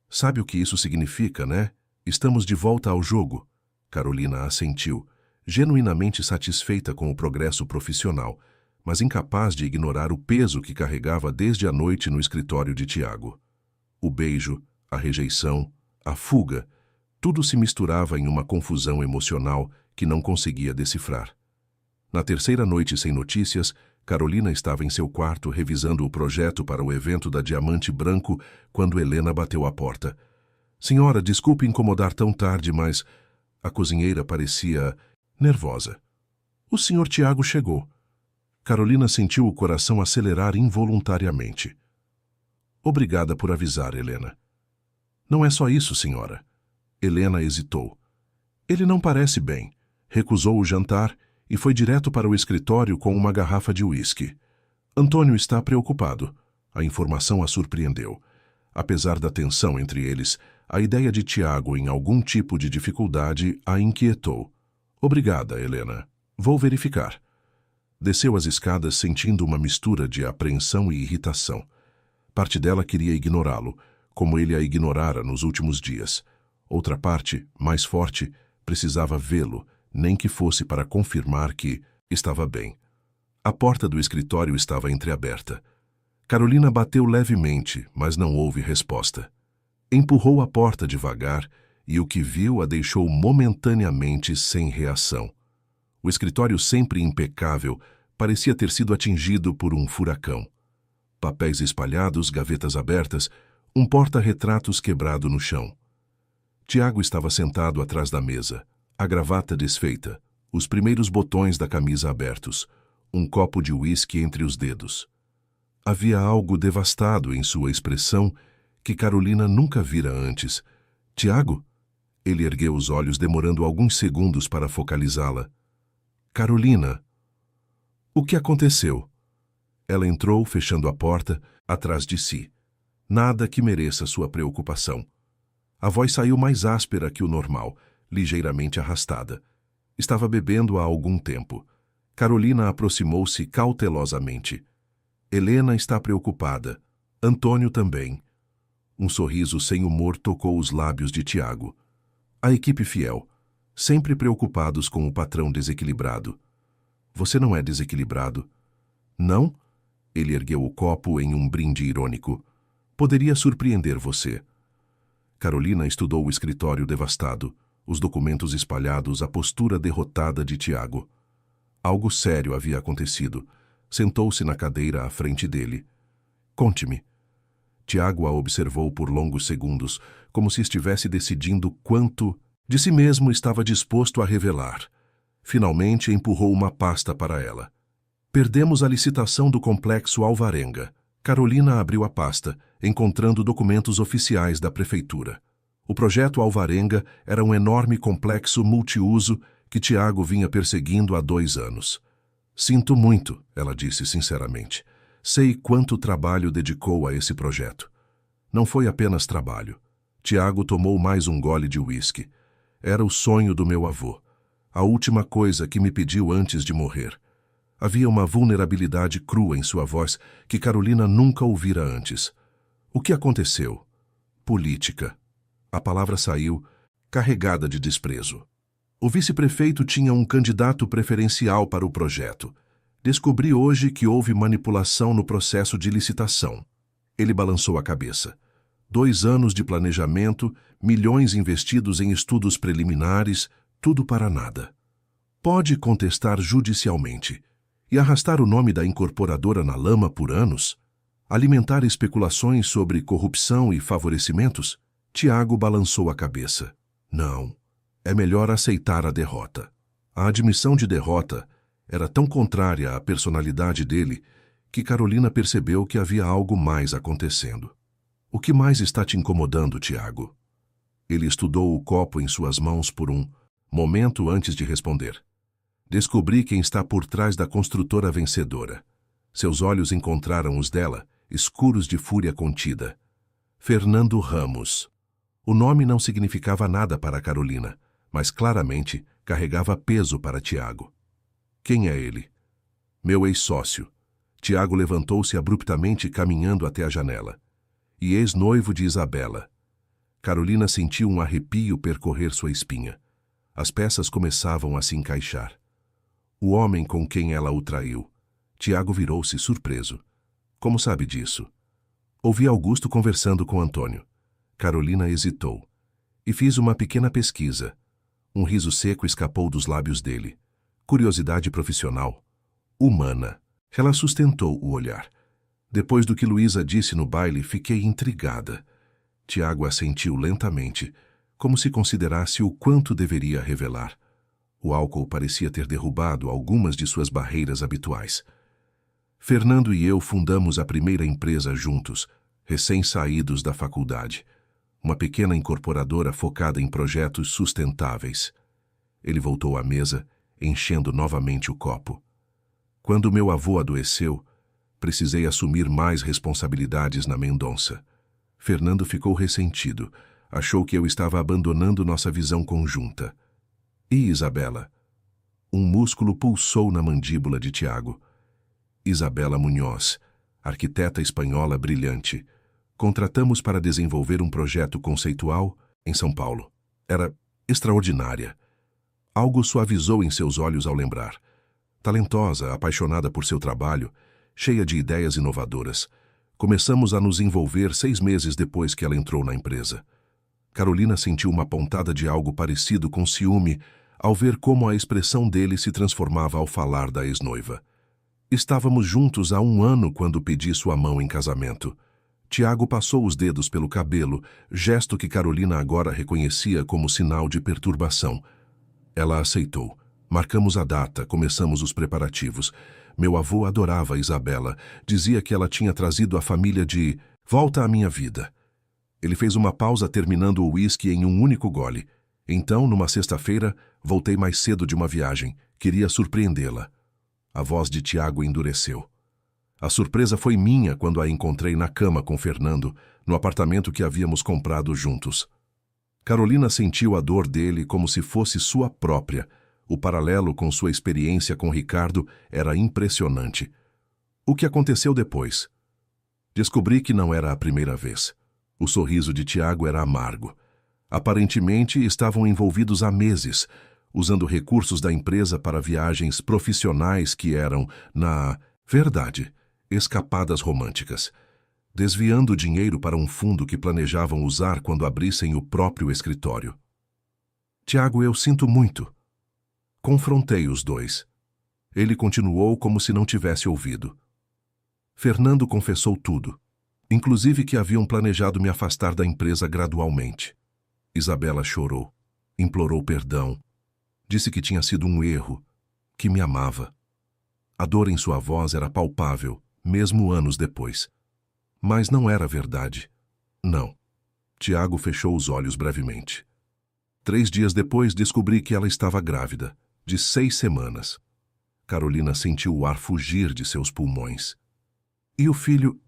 Sabe o que isso significa, né? Estamos de volta ao jogo. Carolina assentiu, genuinamente satisfeita com o progresso profissional, mas incapaz de ignorar o peso que carregava desde a noite no escritório de Tiago. O beijo, a rejeição, a fuga, tudo se misturava em uma confusão emocional que não conseguia decifrar. Na terceira noite sem notícias, Carolina estava em seu quarto revisando o projeto para o evento da Diamante Branco quando Helena bateu à porta. Senhora, desculpe incomodar tão tarde, mas... A cozinheira parecia nervosa. O senhor Tiago chegou. Carolina sentiu o coração acelerar involuntariamente. Obrigada por avisar, Helena. Não é só isso, senhora. Helena hesitou. Ele não parece bem. Recusou o jantar e foi direto para o escritório com uma garrafa de uísque. Antônio está preocupado. A informação a surpreendeu. Apesar da tensão entre eles, a ideia de Tiago em algum tipo de dificuldade a inquietou. Obrigada, Helena. Vou verificar. Desceu as escadas sentindo uma mistura de apreensão e irritação. Parte dela queria ignorá-lo, como ele a ignorara nos últimos dias. Outra parte, mais forte, precisava vê-lo, nem que fosse para confirmar que estava bem. A porta do escritório estava entreaberta. Carolina bateu levemente, mas não houve resposta. Empurrou a porta devagar e o que viu a deixou momentaneamente sem reação. O escritório, sempre impecável, parecia ter sido atingido por um furacão. Papéis espalhados, gavetas abertas, um porta-retratos quebrado no chão. Tiago estava sentado atrás da mesa, a gravata desfeita, os primeiros botões da camisa abertos, um copo de uísque entre os dedos. Havia algo devastado em sua expressão que Carolina nunca vira antes. Tiago? Ele ergueu os olhos, demorando alguns segundos para focalizá-la. Carolina. O que aconteceu? Ela entrou, fechando a porta, atrás de si. Nada que mereça sua preocupação. A voz saiu mais áspera que o normal, ligeiramente arrastada. Estava bebendo há algum tempo. Carolina aproximou-se cautelosamente. Helena está preocupada. Antônio também. Um sorriso sem humor tocou os lábios de Tiago. A equipe fiel, sempre preocupados com o patrão desequilibrado. Você não é desequilibrado? Não? Ele ergueu o copo em um brinde irônico. Poderia surpreender você. Carolina estudou o escritório devastado, os documentos espalhados, a postura derrotada de Tiago. Algo sério havia acontecido. Sentou-se na cadeira à frente dele. Conte-me. Tiago a observou por longos segundos, como se estivesse decidindo quanto de si mesmo estava disposto a revelar. Finalmente empurrou uma pasta para ela. Perdemos a licitação do complexo Alvarenga. Carolina abriu a pasta, encontrando documentos oficiais da prefeitura. O projeto Alvarenga era um enorme complexo multiuso que Tiago vinha perseguindo há 2 anos. Sinto muito, ela disse sinceramente. Sei quanto trabalho dedicou a esse projeto. Não foi apenas trabalho. Tiago tomou mais um gole de uísque. Era o sonho do meu avô. A última coisa que me pediu antes de morrer. Havia uma vulnerabilidade crua em sua voz que Carolina nunca ouvira antes. O que aconteceu? Política. A palavra saiu, carregada de desprezo. O vice-prefeito tinha um candidato preferencial para o projeto. Descobri hoje que houve manipulação no processo de licitação. Ele balançou a cabeça. 2 anos de planejamento, milhões investidos em estudos preliminares, tudo para nada. Pode contestar judicialmente e arrastar o nome da incorporadora na lama por anos? Alimentar especulações sobre corrupção e favorecimentos? Tiago balançou a cabeça. Não, é melhor aceitar a derrota. A admissão de derrota era tão contrária à personalidade dele que Carolina percebeu que havia algo mais acontecendo. O que mais está te incomodando, Tiago? Ele estudou o copo em suas mãos por um momento antes de responder. Descobri quem está por trás da construtora vencedora. Seus olhos encontraram os dela, escuros de fúria contida. Fernando Ramos. O nome não significava nada para Carolina, mas claramente carregava peso para Tiago. Quem é ele? Meu ex-sócio. Tiago levantou-se abruptamente, caminhando até a janela. E ex-noivo de Isabela. Carolina sentiu um arrepio percorrer sua espinha. As peças começavam a se encaixar. O homem com quem ela o traiu. Tiago virou-se surpreso. Como sabe disso? Ouvi Augusto conversando com Antônio. Carolina hesitou. E fiz uma pequena pesquisa. Um riso seco escapou dos lábios dele. Curiosidade profissional. Humana. Ela sustentou o olhar. Depois do que Luísa disse no baile, fiquei intrigada. Tiago assentiu lentamente, como se considerasse o quanto deveria revelar. O álcool parecia ter derrubado algumas de suas barreiras habituais. Fernando e eu fundamos a primeira empresa juntos, recém-saídos da faculdade. Uma pequena incorporadora focada em projetos sustentáveis. Ele voltou à mesa, enchendo novamente o copo. Quando meu avô adoeceu, precisei assumir mais responsabilidades na Mendonça. Fernando ficou ressentido. Achou que eu estava abandonando nossa visão conjunta. E Isabela? Um músculo pulsou na mandíbula de Tiago. Isabela Munhoz, arquiteta espanhola brilhante. Contratamos para desenvolver um projeto conceitual em São Paulo. Era extraordinária. Algo suavizou em seus olhos ao lembrar. Talentosa, apaixonada por seu trabalho, cheia de ideias inovadoras. Começamos a nos envolver 6 meses depois que ela entrou na empresa. Carolina sentiu uma pontada de algo parecido com ciúme ao ver como a expressão dele se transformava ao falar da ex-noiva. Estávamos juntos há 1 ano quando pedi sua mão em casamento. Tiago passou os dedos pelo cabelo, gesto que Carolina agora reconhecia como sinal de perturbação. Ela aceitou. Marcamos a data, começamos os preparativos. Meu avô adorava Isabela, dizia que ela tinha trazido a família de volta à minha vida. Ele fez uma pausa terminando o uísque em um único gole. Então, numa sexta-feira, voltei mais cedo de uma viagem. Queria surpreendê-la. A voz de Tiago endureceu. A surpresa foi minha quando a encontrei na cama com Fernando, no apartamento que havíamos comprado juntos. Carolina sentiu a dor dele como se fosse sua própria. O paralelo com sua experiência com Ricardo era impressionante. O que aconteceu depois? Descobri que não era a primeira vez. O sorriso de Tiago era amargo. Aparentemente, estavam envolvidos há meses, usando recursos da empresa para viagens profissionais que eram, na verdade, escapadas românticas, desviando dinheiro para um fundo que planejavam usar quando abrissem o próprio escritório. Tiago, eu sinto muito. Confrontei os dois. Ele continuou como se não tivesse ouvido. Fernando confessou tudo. Inclusive que haviam planejado me afastar da empresa gradualmente. Isabela chorou, implorou perdão, disse que tinha sido um erro, que me amava. A dor em sua voz era palpável, mesmo anos depois. Mas não era verdade. Não. Tiago fechou os olhos brevemente. 3 dias depois descobri que ela estava grávida, de 6 semanas. Carolina sentiu o ar fugir de seus pulmões. E o filho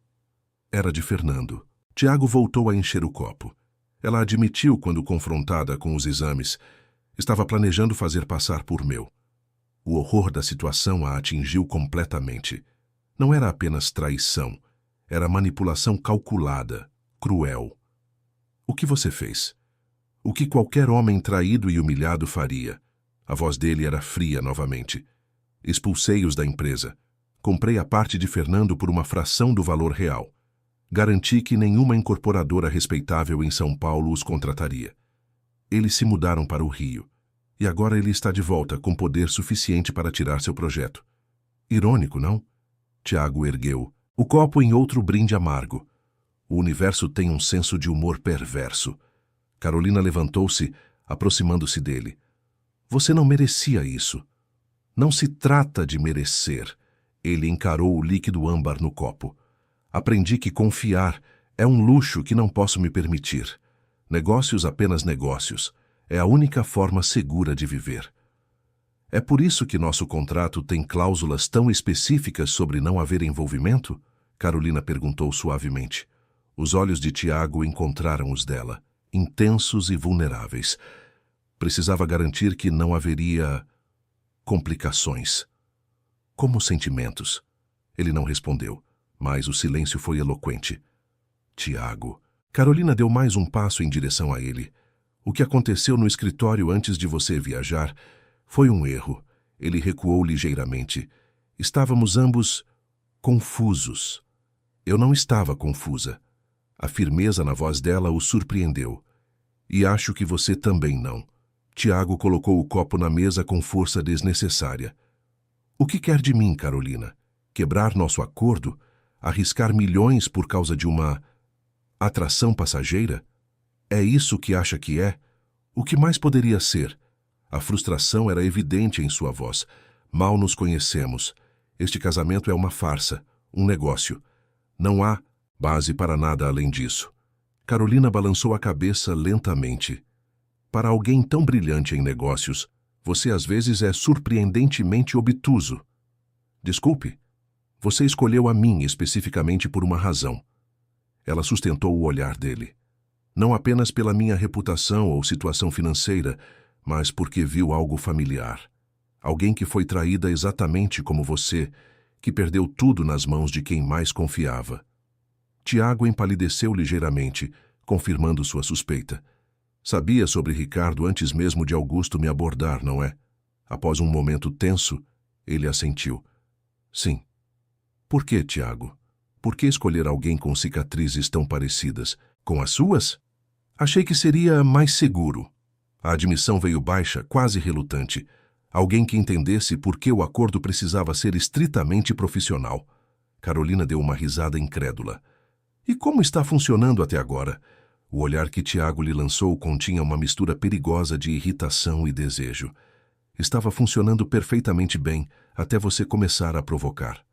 era de Fernando. Tiago voltou a encher o copo. Ela admitiu quando confrontada com os exames. Estava planejando fazer passar por meu. O horror da situação a atingiu completamente. Não era apenas traição. Era manipulação calculada, cruel. O que você fez? O que qualquer homem traído e humilhado faria? A voz dele era fria novamente. Expulsei-os da empresa. Comprei a parte de Fernando por uma fração do valor real. Garanti que nenhuma incorporadora respeitável em São Paulo os contrataria. Eles se mudaram para o Rio. E agora ele está de volta com poder suficiente para tirar seu projeto. Irônico, não? Tiago ergueu o copo em outro brinde amargo. O universo tem um senso de humor perverso. Carolina levantou-se, aproximando-se dele. Você não merecia isso. Não se trata de merecer. Ele encarou o líquido âmbar no copo. Aprendi que confiar é um luxo que não posso me permitir. Negócios apenas negócios. É a única forma segura de viver. É por isso que nosso contrato tem cláusulas tão específicas sobre não haver envolvimento? Carolina perguntou suavemente. Os olhos de Tiago encontraram os dela, intensos e vulneráveis. Precisava garantir que não haveria complicações. Como sentimentos? Ele não respondeu, mas o silêncio foi eloquente. Tiago. Carolina deu mais um passo em direção a ele. O que aconteceu no escritório antes de você viajar foi um erro. Ele recuou ligeiramente. Estávamos ambos confusos. Eu não estava confusa. A firmeza na voz dela o surpreendeu. E acho que você também não. Tiago colocou o copo na mesa com força desnecessária. O que quer de mim, Carolina? Quebrar nosso acordo? Arriscar milhões por causa de uma atração passageira? É isso que acha que é? O que mais poderia ser? A frustração era evidente em sua voz. Mal nos conhecemos. Este casamento é uma farsa, um negócio. Não há base para nada além disso. Carolina balançou a cabeça lentamente. Para alguém tão brilhante em negócios, você às vezes é surpreendentemente obtuso. Desculpe, você escolheu a mim especificamente por uma razão. Ela sustentou o olhar dele. Não apenas pela minha reputação ou situação financeira, mas porque viu algo familiar. Alguém que foi traída exatamente como você, que perdeu tudo nas mãos de quem mais confiava. Tiago empalideceu ligeiramente, confirmando sua suspeita. Sabia sobre Ricardo antes mesmo de Augusto me abordar, não é? Após um momento tenso, ele assentiu. Sim. Por que, Tiago? Por que escolher alguém com cicatrizes tão parecidas? Com as suas? Achei que seria mais seguro. A admissão veio baixa, quase relutante. Alguém que entendesse por que o acordo precisava ser estritamente profissional. Carolina deu uma risada incrédula. E como está funcionando até agora? O olhar que Tiago lhe lançou continha uma mistura perigosa de irritação e desejo. Estava funcionando perfeitamente bem, até você começar a provocar.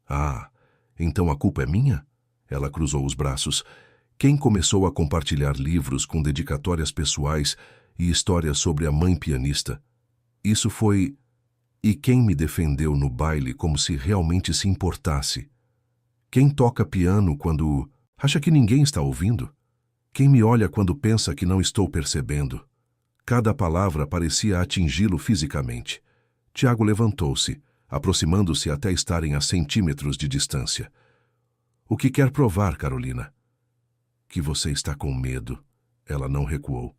Ah, então a culpa é minha? Ela cruzou os braços. Quem começou a compartilhar livros com dedicatórias pessoais e histórias sobre a mãe pianista? Isso foi... E quem me defendeu no baile como se realmente se importasse? Quem toca piano quando... acha que ninguém está ouvindo? Quem me olha quando pensa que não estou percebendo? Cada palavra parecia atingi-lo fisicamente. Tiago levantou-se, aproximando-se até estarem a centímetros de distância. O que quer provar, Carolina? Que você está com medo. Ela não recuou.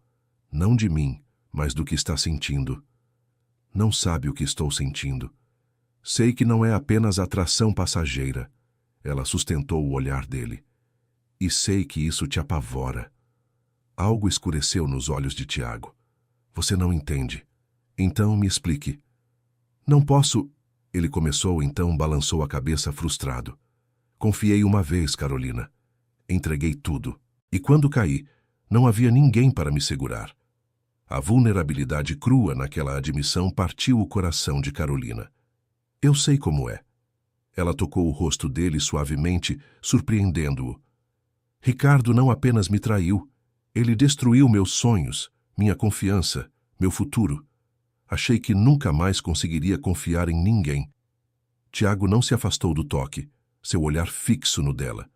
Não de mim, mas do que está sentindo. Não sabe o que estou sentindo. Sei que não é apenas atração passageira. Ela sustentou o olhar dele. E sei que isso te apavora. Algo escureceu nos olhos de Tiago. Você não entende. Então me explique. Não posso... Ele começou, então balançou a cabeça frustrado. Confiei uma vez, Carolina. Entreguei tudo. E quando caí, não havia ninguém para me segurar. A vulnerabilidade crua naquela admissão partiu o coração de Carolina. Eu sei como é. Ela tocou o rosto dele suavemente, surpreendendo-o. Ricardo não apenas me traiu, ele destruiu meus sonhos, minha confiança, meu futuro. Achei que nunca mais conseguiria confiar em ninguém. Tiago não se afastou do toque, seu olhar fixo no dela.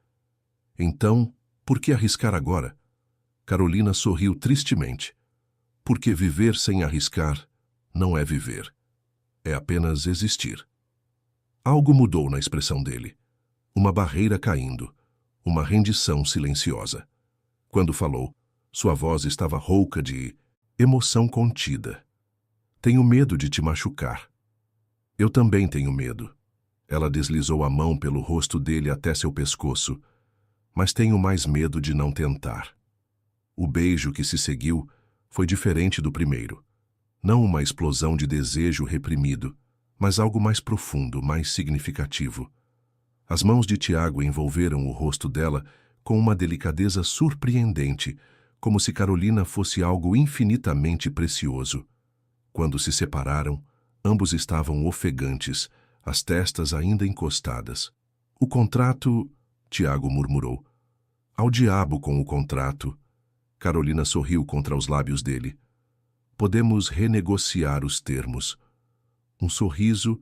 Então, por que arriscar agora? Carolina sorriu tristemente. Porque viver sem arriscar não é viver. É apenas existir. Algo mudou na expressão dele. Uma barreira caindo. Uma rendição silenciosa. Quando falou, sua voz estava rouca de emoção contida. Tenho medo de te machucar. Eu também tenho medo. Ela deslizou a mão pelo rosto dele até seu pescoço. Mas tenho mais medo de não tentar. O beijo que se seguiu foi diferente do primeiro. Não uma explosão de desejo reprimido, mas algo mais profundo, mais significativo. As mãos de Tiago envolveram o rosto dela com uma delicadeza surpreendente, como se Carolina fosse algo infinitamente precioso. Quando se separaram, ambos estavam ofegantes, as testas ainda encostadas. O contrato... Tiago murmurou. Ao diabo com o contrato. Carolina sorriu contra os lábios dele. Podemos renegociar os termos. Um sorriso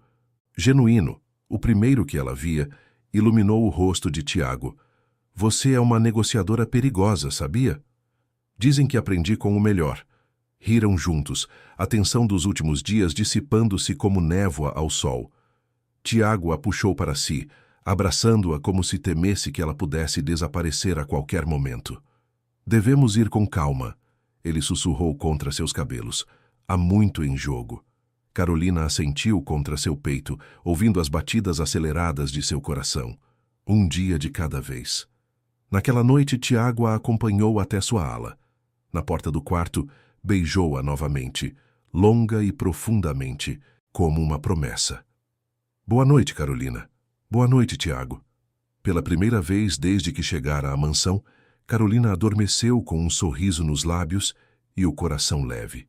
genuíno, o primeiro que ela via, iluminou o rosto de Tiago. Você é uma negociadora perigosa, sabia? Dizem que aprendi com o melhor. Riram juntos, a tensão dos últimos dias dissipando-se como névoa ao sol. Tiago a puxou para si, abraçando-a como se temesse que ela pudesse desaparecer a qualquer momento. Devemos ir com calma. Ele sussurrou contra seus cabelos. Há muito em jogo. Carolina assentiu contra seu peito, ouvindo as batidas aceleradas de seu coração. Um dia de cada vez. Naquela noite, Tiago a acompanhou até sua ala. Na porta do quarto, beijou-a novamente, longa e profundamente, como uma promessa. Boa noite, Carolina. Boa noite, Tiago. Pela primeira vez desde que chegara à mansão, Carolina adormeceu com um sorriso nos lábios e o coração leve.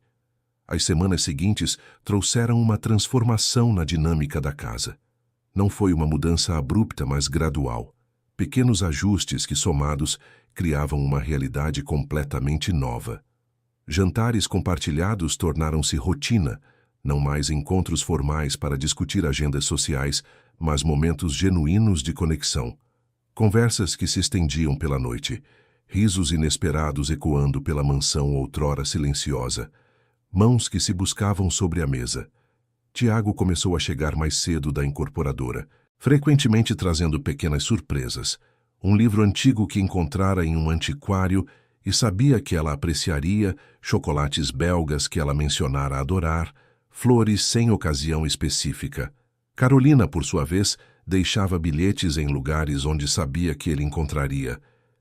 As semanas seguintes trouxeram uma transformação na dinâmica da casa. Não foi uma mudança abrupta, mas gradual. Pequenos ajustes que, somados, criavam uma realidade completamente nova. Jantares compartilhados tornaram-se rotina, não mais encontros formais para discutir agendas sociais, mas momentos genuínos de conexão. Conversas que se estendiam pela noite, risos inesperados ecoando pela mansão outrora silenciosa, mãos que se buscavam sobre a mesa. Tiago começou a chegar mais cedo da incorporadora, frequentemente trazendo pequenas surpresas. Um livro antigo que encontrara em um antiquário e sabia que ela apreciaria, chocolates belgas que ela mencionara adorar, flores sem ocasião específica. Carolina, por sua vez, deixava bilhetes em lugares onde sabia que ele encontraria,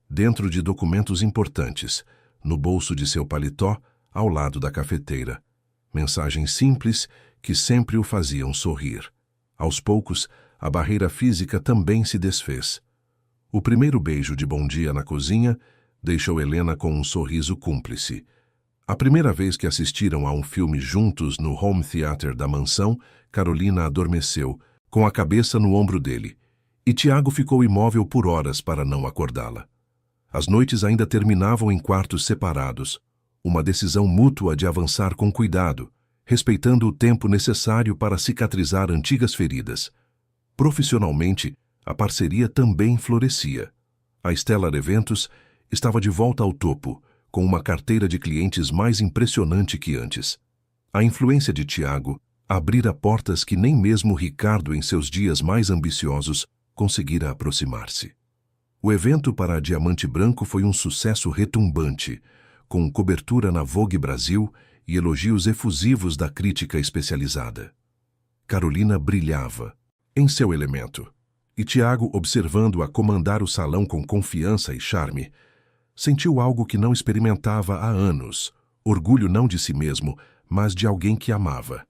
dentro de documentos importantes, no bolso de seu paletó, ao lado da cafeteira. Mensagens simples que sempre o faziam sorrir. Aos poucos, a barreira física também se desfez. O primeiro beijo de bom dia na cozinha deixou Helena com um sorriso cúmplice. A primeira vez que assistiram a um filme juntos no home theater da mansão, Carolina adormeceu, com a cabeça no ombro dele, e Tiago ficou imóvel por horas para não acordá-la. As noites ainda terminavam em quartos separados, uma decisão mútua de avançar com cuidado, respeitando o tempo necessário para cicatrizar antigas feridas. Profissionalmente, a parceria também florescia. A Stellar Eventos estava de volta ao topo, com uma carteira de clientes mais impressionante que antes. A influência de Tiago abrira portas que nem mesmo Ricardo, em seus dias mais ambiciosos, conseguira aproximar-se. O evento para a Diamante Branco foi um sucesso retumbante, com cobertura na Vogue Brasil e elogios efusivos da crítica especializada. Carolina brilhava, em seu elemento, e Tiago, observando-a comandar o salão com confiança e charme, sentiu algo que não experimentava há anos, orgulho não de si mesmo, mas de alguém que amava.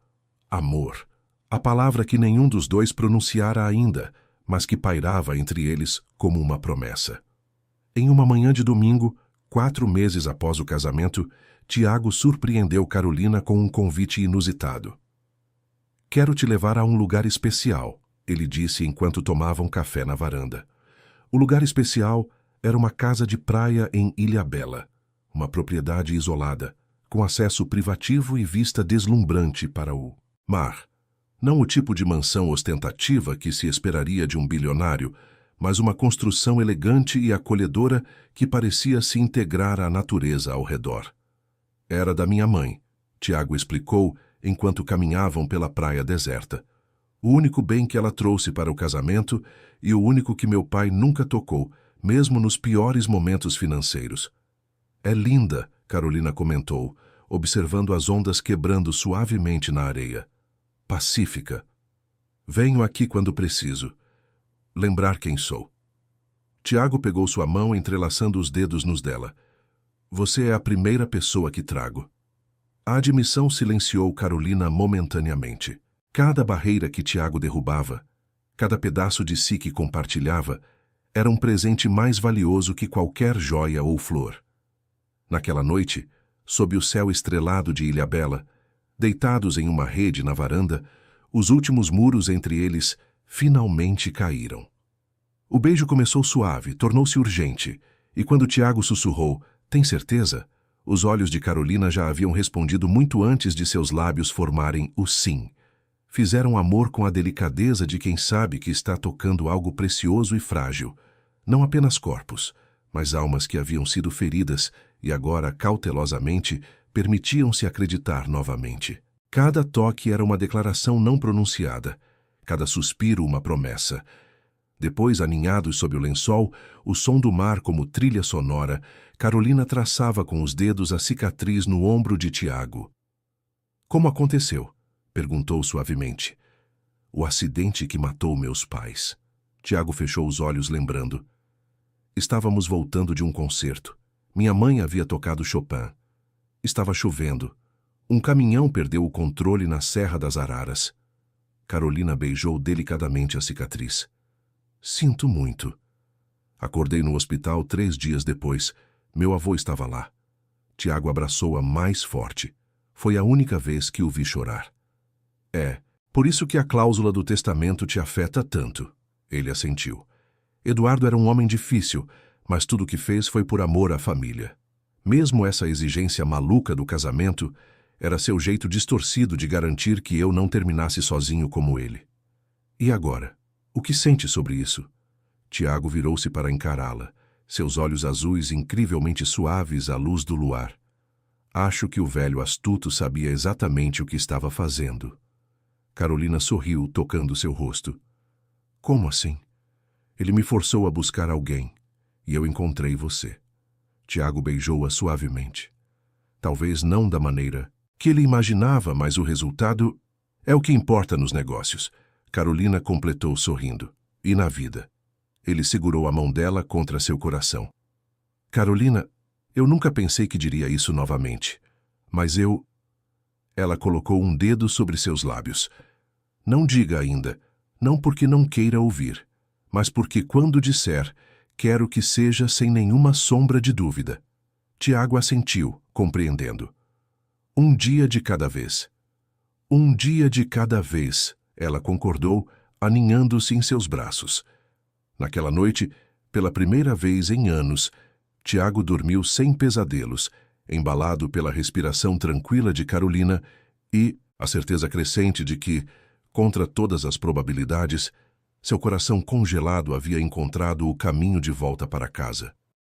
Amor, a palavra que nenhum dos dois pronunciara ainda, mas que pairava entre eles como uma promessa. Em uma manhã de domingo, 4 meses após o casamento, Tiago surpreendeu Carolina com um convite inusitado. «Quero te levar a um lugar especial», ele disse enquanto tomavam café na varanda. O lugar especial era uma casa de praia em Ilhabela, uma propriedade isolada, com acesso privativo e vista deslumbrante para o mar. Não o tipo de mansão ostentativa que se esperaria de um bilionário, mas uma construção elegante e acolhedora que parecia se integrar à natureza ao redor. Era da minha mãe, Tiago explicou enquanto caminhavam pela praia deserta. O único bem que ela trouxe para o casamento e o único que meu pai nunca tocou, mesmo nos piores momentos financeiros. É linda, Carolina comentou, observando as ondas quebrando suavemente na areia. Pacífica. Venho aqui quando preciso. Lembrar quem sou. Tiago pegou sua mão entrelaçando os dedos nos dela. Você é a primeira pessoa que trago. A admissão silenciou Carolina momentaneamente. Cada barreira que Tiago derrubava, cada pedaço de si que compartilhava, era um presente mais valioso que qualquer joia ou flor. Naquela noite, sob o céu estrelado de Ilhabela, deitados em uma rede na varanda, os últimos muros entre eles finalmente caíram. O beijo começou suave, tornou-se urgente, e quando Tiago sussurrou, "Tem certeza?", os olhos de Carolina já haviam respondido muito antes de seus lábios formarem o sim. Fizeram amor com a delicadeza de quem sabe que está tocando algo precioso e frágil, não apenas corpos, mas almas que haviam sido feridas e agora, cautelosamente, permitiam-se acreditar novamente. Cada toque era uma declaração não pronunciada, cada suspiro uma promessa. Depois, aninhados sob o lençol, o som do mar como trilha sonora, Carolina traçava com os dedos a cicatriz no ombro de Tiago. Como aconteceu? Perguntou suavemente. O acidente que matou meus pais. Tiago fechou os olhos lembrando. Estávamos voltando de um concerto. Minha mãe havia tocado Chopin. Estava chovendo. Um caminhão perdeu o controle na Serra das Araras. Carolina beijou delicadamente a cicatriz. Sinto muito. Acordei no hospital 3 dias depois. Meu avô estava lá. Tiago abraçou-a mais forte. Foi a única vez que o vi chorar. É, por isso que a cláusula do testamento te afeta tanto. Ele assentiu. Eduardo era um homem difícil, mas tudo o que fez foi por amor à família. Mesmo essa exigência maluca do casamento, era seu jeito distorcido de garantir que eu não terminasse sozinho como ele. E agora? O que sente sobre isso? Tiago virou-se para encará-la, seus olhos azuis incrivelmente suaves à luz do luar. Acho que o velho astuto sabia exatamente o que estava fazendo. Carolina sorriu, tocando seu rosto. Como assim? Ele me forçou a buscar alguém, e eu encontrei você. Tiago beijou-a suavemente. Talvez não da maneira que ele imaginava, mas o resultado é o que importa nos negócios. Carolina completou sorrindo. E na vida? Ele segurou a mão dela contra seu coração. Carolina, eu nunca pensei que diria isso novamente. Mas eu... Ela colocou um dedo sobre seus lábios. Não diga ainda, não porque não queira ouvir, mas porque quando disser, quero que seja sem nenhuma sombra de dúvida. Tiago assentiu, compreendendo. Um dia de cada vez. Um dia de cada vez, ela concordou, aninhando-se em seus braços. Naquela noite, pela primeira vez em anos, Tiago dormiu sem pesadelos, embalado pela respiração tranquila de Carolina e a certeza crescente de que, contra todas as probabilidades, seu coração congelado havia encontrado o caminho de volta para casa.